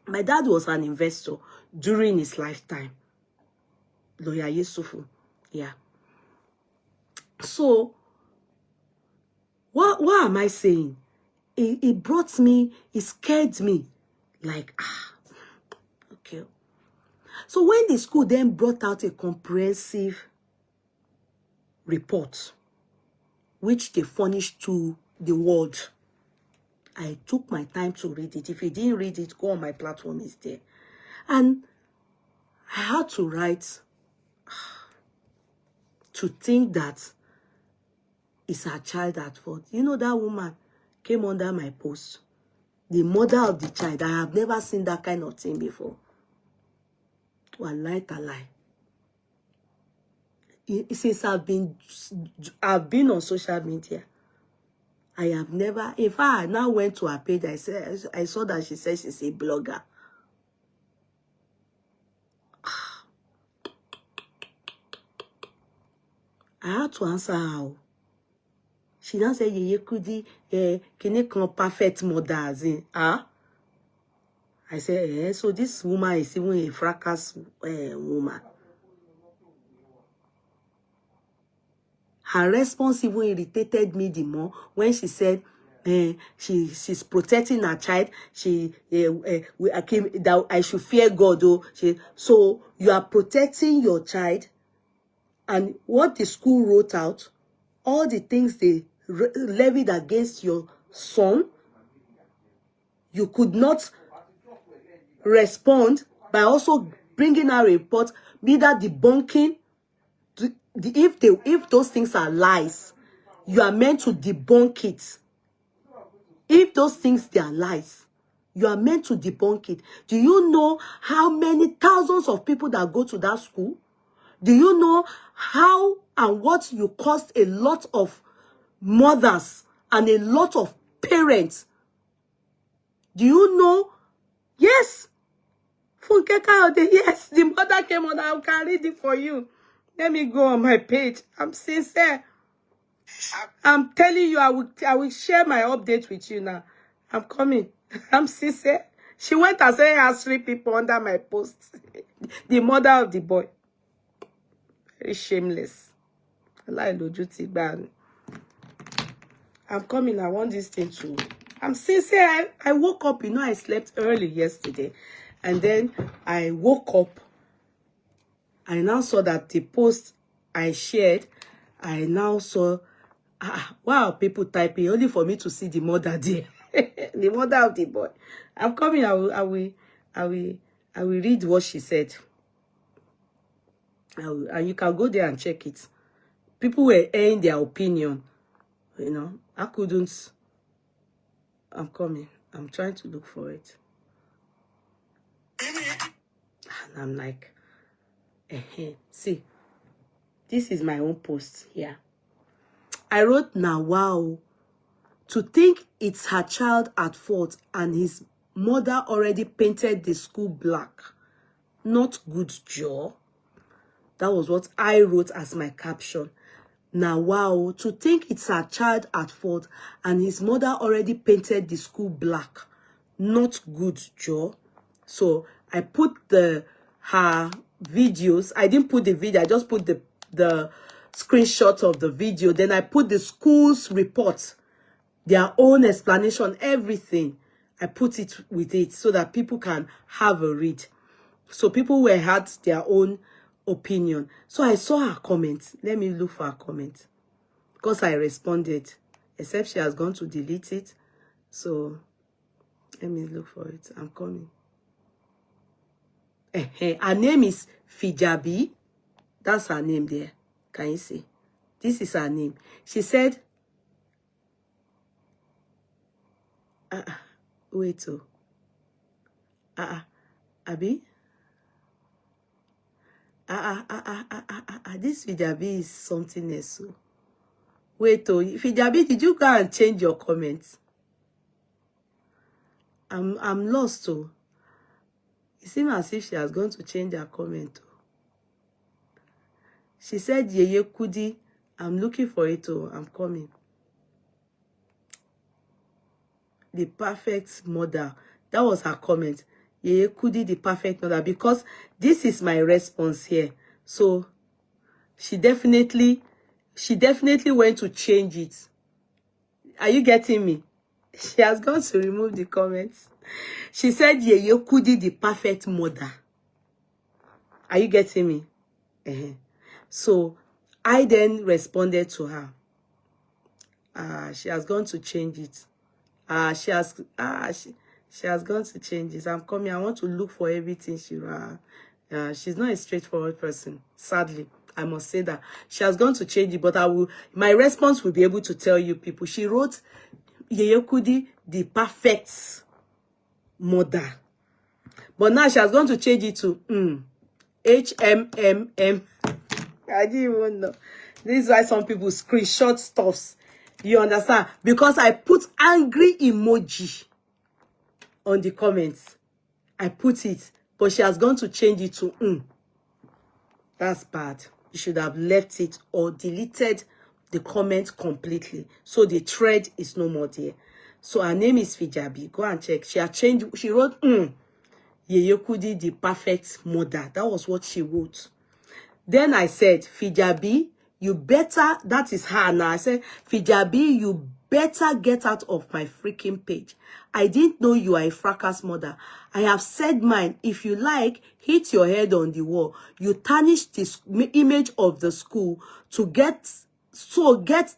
My dad was an investor during his lifetime. Lawyer Yusufu. Yeah. So, what am I saying? It brought me, it scared me. Like, okay. So when the school then brought out a comprehensive report, which they furnished to the world, I took my time to read it. If you didn't read it, go on my platform, it's there. And I had to write, to think that is her child at fault. You know, that woman came under my post. The mother of the child. I have never seen that kind of thing before. Wallahi talai. Since I've been on social media, I have never, in fact, I now went to her page. I saw that she said she's a blogger. I had to answer her. She now said, "Yeye Kudi, can you perfect mothers in?" Huh? I said, so this woman is even a fracas woman. Her response even irritated me the more when she said, she's protecting her child. That I should fear God. So you are protecting your child, and what the school wrote out, all the things they levied against your son, you could not respond by also bringing a report, be that debunking. If those things are lies, you are meant to debunk it. If those things they are lies, you are meant to debunk it. Do you know how many thousands of people that go to that school? Do you know how and what you cost a lot of mothers and a lot of parents? Do you know? Yes. Yes, the mother came on. I can read it for you. Let me go on my page. I'm sincere. I'm telling you, I will share my update with you now. I'm coming. I'm sincere. She went and said has 3 people under my post. The mother of the boy. Very shameless. I'm coming. I want this thing to. I'm sincere. I woke up. You know, I slept early yesterday. And then I woke up. I now saw that the post I shared, I now saw, wow, people typing only for me to see the mother there. The mother of the boy. I'm coming. I will read what she said. And you can go there and check it. People were airing their opinion. You know, I couldn't. I'm coming. I'm trying to look for it. And I'm like, see, this is my own post here. I wrote, now, wow, to think it's her child at fault and his mother already painted the school black. Not good, Joe. That was what I wrote as my caption. Now, wow, to think it's her child at fault and his mother already painted the school black. Not good, Joe. So I put her videos. I didn't put the video. I just put the screenshot of the video. Then I put the school's report, their own explanation, everything. I put it with it so that people can have a read. So people had their own opinion. So I saw her comments. Let me look for her comment. Because I responded. Except she has gone to delete it. So let me look for it. I'm coming. Her name is Fijabi. That's her name there. Can you see? This is her name. She said, wait, Abi? This Fijabi is something else. So. Wait, Fijabi, did you go and change your comments? I'm lost, too. It seems as if she has gone to change her comment. She said, Yeye Kudi, I'm looking for it. I'm coming. The perfect mother. That was her comment. Yeye Kudi, the perfect mother. Because this is my response here. So, she definitely went to change it. Are you getting me? She has gone to remove the comments. She said, Yeye Kudi, the perfect mother. Are you getting me? So, I then responded to her. She has gone to change it. She has gone to change it. I'm coming. I want to look for everything she she's not a straightforward person. Sadly, I must say that. She has gone to change it, but my response will be able to tell you people. She wrote Yeye Kudi, the perfect mother. But now she has gone to change it to HMMM. I didn't even know. This is why some people screenshot stuffs. You understand? Because I put angry emoji on the comments. I put it. But she has gone to change it to That's bad. You should have left it or deleted the comment completely. So the thread is no more there. So her name is Fijabi. Go and check. She had changed. She wrote Yeye Kudi, the perfect mother. That was what she wrote. Then I said, Fijabi, you better, that is her now. I said, Fijabi, you better get out of my freaking page. I didn't know you are a fracas mother. I have said mine. If you like, hit your head on the wall. You tarnish this image of the school to get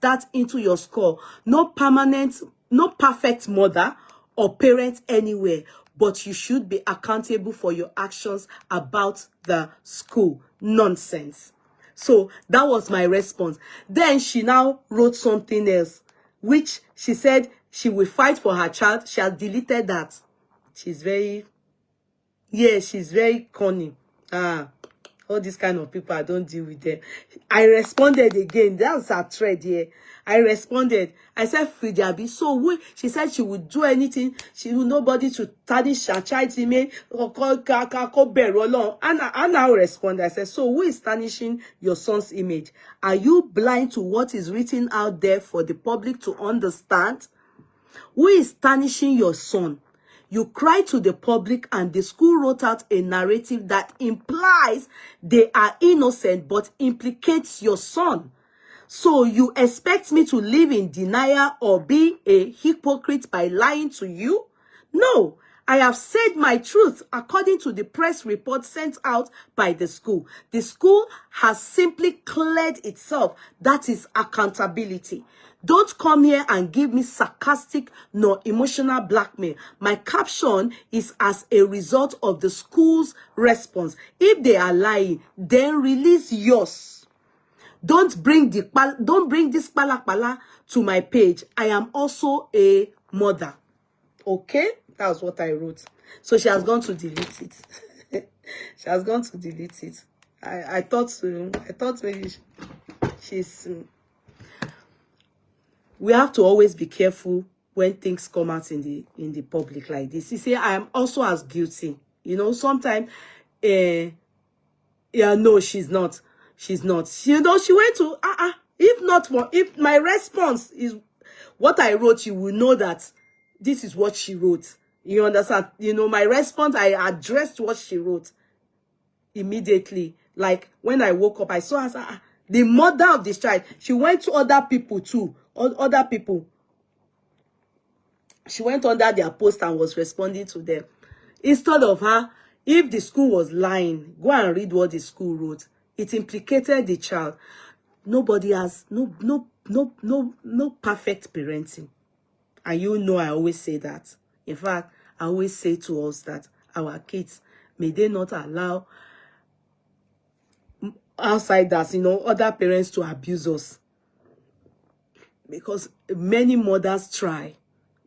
that into your score. No perfect mother or parent anywhere, but you should be accountable for your actions about the school. Nonsense. So that was my response. Then she now wrote something else, which she said she will fight for her child. She has deleted that. She's very, she's very cunning. All these kind of people, I don't deal with them. I responded again. That's her thread here. I responded. I said, Fijabi, so she said she would do anything. She would nobody to tarnish her child's image. And I now responded. I said, so who is tarnishing your son's image? Are you blind to what is written out there for the public to understand? Who is tarnishing your son? You cried to the public and the school wrote out a narrative that implies they are innocent but implicates your son. So you expect me to live in denial or be a hypocrite by lying to you? No, I have said my truth according to the press report sent out by the school. The school has simply cleared itself. That is accountability. Don't come here and give me sarcastic nor emotional blackmail. My caption is as a result of the school's response. If they are lying, then release yours. Don't bring this palakpala to my page. I am also a mother. Okay? That's what I wrote. So she has gone to delete it. She has gone to delete it. I thought maybe she's we have to always be careful when things come out in the public like this. You see, I am also as guilty. You know, sometimes no, she's not. She's not. You know, she went to if my response is what I wrote, you will know that this is what she wrote. You understand? You know, my response, I addressed what she wrote immediately. Like when I woke up, I saw her, the mother of this child. She went to other people too. Other people. She went under their post and was responding to them. Instead of her, if the school was lying, go and read what the school wrote. It implicated the child. Nobody has no perfect parenting. And you know I always say that. In fact, I always say to us that our kids, may they not allow outsiders, you know, other parents to abuse us. Because many mothers try,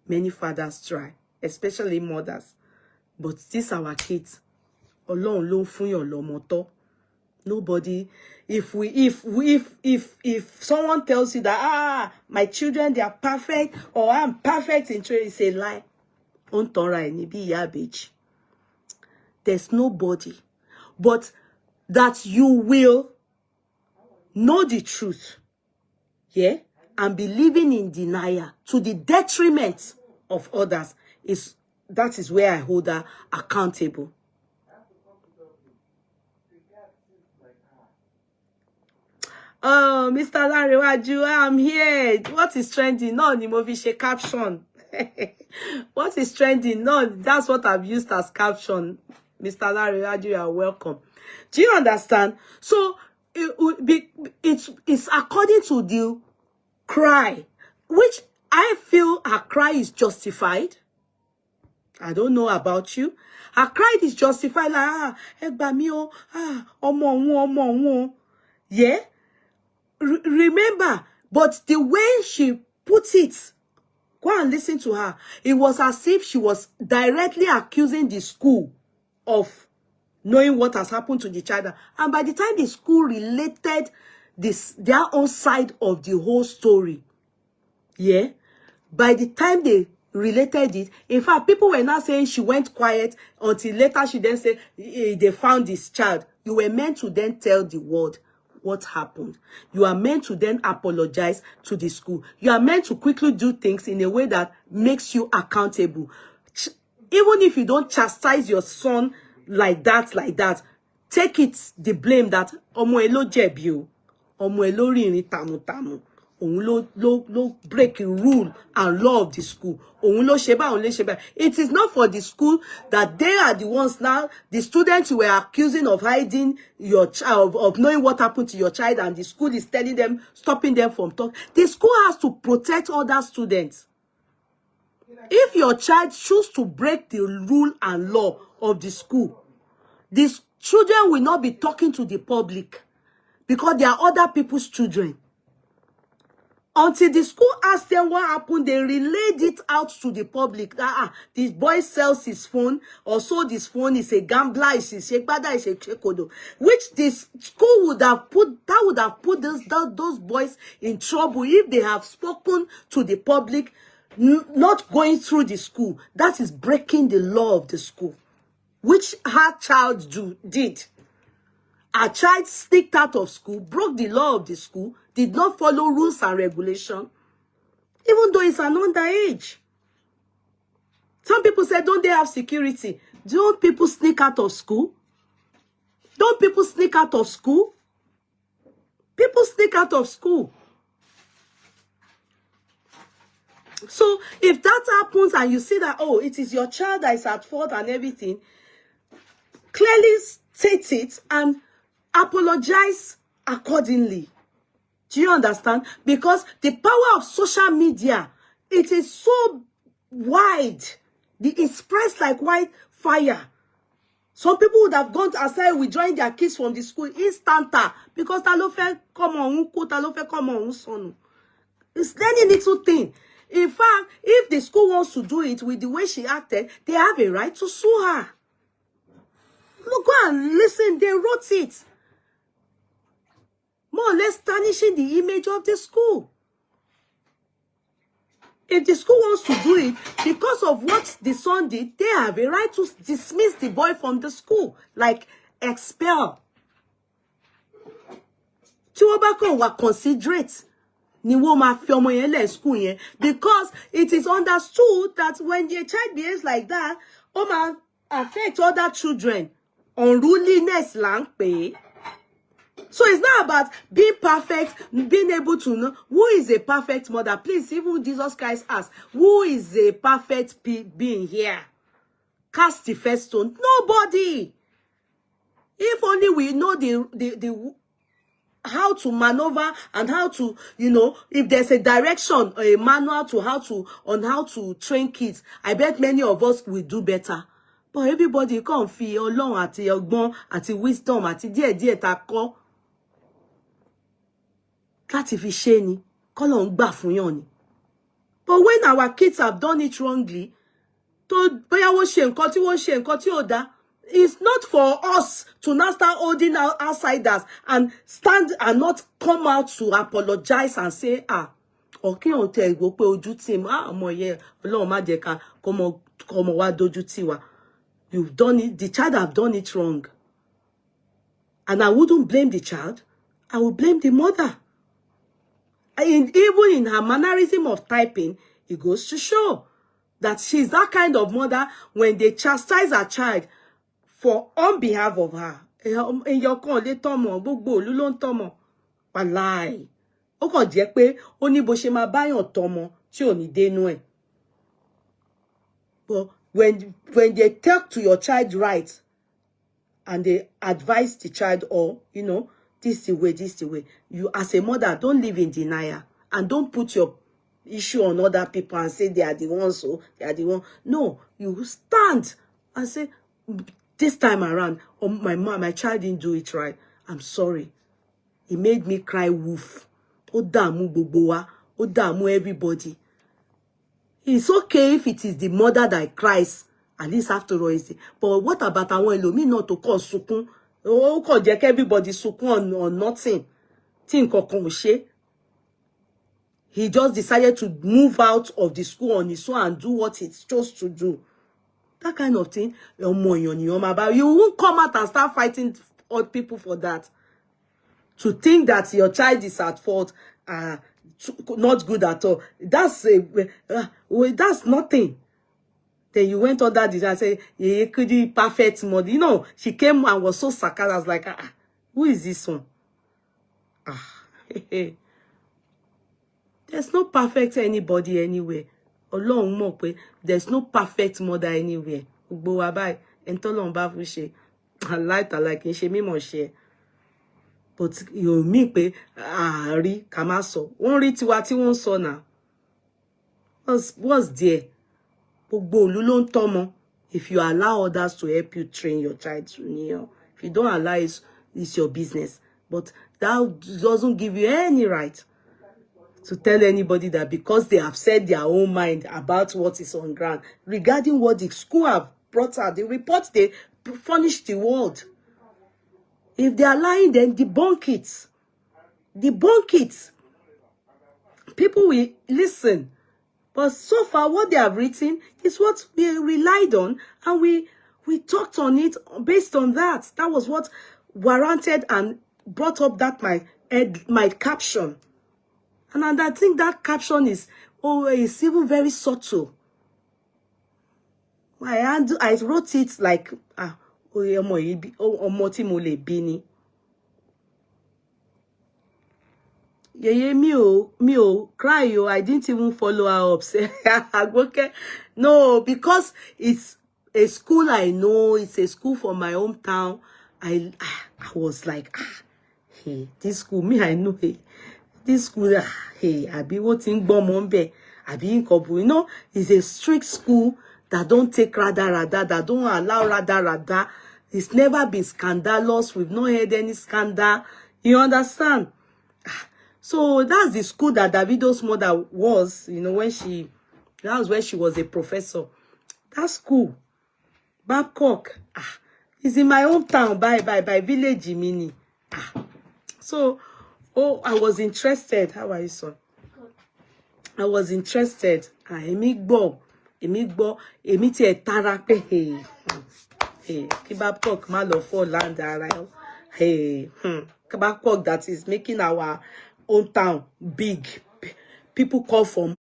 many fathers try, especially mothers. But these are our kids. Nobody, if someone tells you that my children, they are perfect, or I'm perfect in trade, it's a lie. There's nobody. But that you will know the truth. Yeah? And be living in denial to the detriment of others. That is where I hold her accountable. Oh, Mr. Larewaju, I'm here. What is trending? No, the movie caption. What is trending? No, that's what I've used as caption. Mr. Larewaju, you are welcome. Do you understand? So it's according to the cry, which I feel her cry is justified. I don't know about you. Her cry is justified. Like, Yeah? Remember, but the way she put it, go and listen to her. It was as if she was directly accusing the school of knowing what has happened to the child. And by the time the school related their own side of the whole story, yeah, by the time they related it, in fact, people were not saying she went quiet until later she then said they found this child. You were meant to then tell the world what happened. You are meant to then apologize to the school. You are meant to quickly do things in a way that makes you accountable. Even if you don't chastise your son like that, take it the blame that ọmọ ẹ ló jẹ̀bi o, ọmọ ẹ ló rìnrìn tàmùtàmù, òun ló break the rule and law of the school. Òun ló ṣe báyìí, òun ló ṣe báyìí. It is not for the school that they are the ones now, the students you were accusing of hiding your child, of knowing what happened to your child, and the school is telling them, stopping them from talking. The school has to protect other students. If your child chooses to break the rule and law of the school, these children will not be talking to the public because they are other people's children. Until the school asked them what happened, they relayed it out to the public. This boy sells his phone, or sold his phone, is a gambler, is a shekbada, is a shekodo. Which this school would have put those boys in trouble if they have spoken to the public, not going through the school. That is breaking the law of the school, which her child did. Her child sneaked out of school, broke the law of the school, did not follow rules and regulations, even though it's an underage. Some people say, don't they have security? Don't people sneak out of school? Don't people sneak out of school? People sneak out of school. So if that happens and you see that, oh, it is your child that is at fault and everything, clearly state it and apologize accordingly. Do you understand? Because the power of social media, it is so wide. It spreads like wildfire. Some people would have gone aside withdrawing their kids from the school instanta because talofe come on, talofe come on, son. It's any little thing. In fact, if the school wants to do it with the way she acted, they have a right to sue her. Look, go and listen. They wrote it. More or less tarnishing the image of the school. If the school wants to do it, because of what the son did, they have a right to dismiss the boy from the school. Like, expel. Tí wọ́n bá kàn wá considerate, ni wọ́n máa fi ọmọ yẹn lẹ̀ school yẹn. Because it is understood that when the child behaves like that, ó máa affect other children. Unruliness là ń pè é. So it's not about being perfect, being able to know who is a perfect mother. Please, even Jesus Christ asked, who is a perfect being here? Cast the first stone. Nobody. If only we know the how to maneuver and how to, you know, if there's a direction or a manual to how to train kids, I bet many of us will do better. But everybody can't feel Ọlọ́run àti ọgbọ́n àti wisdom àti díẹ̀díẹ̀ tá kọ́. Láti fi ṣe ni, k'Ọlọ́run gbà fún yàn ni. But when our kids have done it wrongly, tó bóyá wọ́n ṣe nǹkan tí wọ́n ṣe nǹkan tí ò dá, it's not for us to now start holding out outsiders and stand and not come out to apologize and say, or kí on tell go pé ojú tì mí, ọmọ yẹn, Ọlọ́run má jẹ́ ká kọ́mọ wá dojú tì wá. You've done it, the child have done it wrong. And I wouldn't blame the child, I would blame the mother. And even in her mannerism of typing, it goes to show that she's that kind of mother when they chastise her child on behalf of her. Wàláì. Ó kàn jẹ́ pé ó ní bó ṣe máa báyàn tọ́mọ tí ò ní dénú ẹ̀. But when they talk to your child right and they advise the child, or, you know, this the way, you as a mother, don't live in denial and don't put your issue on other people and say they are the ones, so they are the one. No, you stand and say, this time around, oh, my child didn't do it right. I'm sorry. He made me cry wolf. Ó dààmú gbogbo wa, ó dààmú everybody. It's okay if it is the mother that cries, at least after all is. But what about àwọn ẹlòmíì náà tó kàn sunkún? Ó kàn jẹ́ kí everybody sunkún on nothing. Tí nǹkan kan ò ṣe. He just decided to move out of the school on his own and do what he chose to do. That kind of thing. You won't come out and start fighting other people for that. To think that your child is at fault, not good at all. That's nothing. Then you went under this and said, "Yeah, could be perfect mother." You know, she came and was so sarcastic. I was like, who is this one? There's no perfect anybody anywhere. Ọlọ́run mọ̀ pé there's no perfect mother anywhere. Gbogbo wa báyìí, ẹni t'Ọlọ́run bá fún ṣe, aláìtàláì kì í ṣe mímọ̀ ṣe. But you mean pé àárí ká má sọ. Wọ́n rí tiwa tí wọ́n sọ náà. What's there? Gbogbo ìlú ló ń tọ́mọ. If you allow others to help you train your child, if you don't allow it, it's your business. But that doesn't give you any right to tell anybody that because they have said their own mind about what is on ground regarding what the school have brought out, the report, they furnish the world. If they are lying, then debunk it. Debunk it. People will listen. But so far, what they have written is what we relied on, and we talked on it based on that. That was what warranted and brought up that my caption. And I think that caption is even very subtle. I wrote it like ọmọ tí mo lè bí ni. Yeye mi ò cry o. I didn't even follow her up. Okay. No, because it's a school I know. It's a school from my hometown. I was like, hey, this school, me, I know. Hey, this school, hey, abi what in Bomombe, abi in Kobu, you know, it's a strict school that don't take rada, that don't allow rada. It's never been scandalous. We've not heard any scandal. You understand? So that's the school that Davido's mother was, you know, that was when she was a professor. That school, Babcock, is in my hometown by village Mini. So, I was interested. How are you, son? I was interested. Èmi ti ẹ̀ tara pé kí Babcock má lọ fall land ara ẹ̀. Babcock that is making our own town big. People call from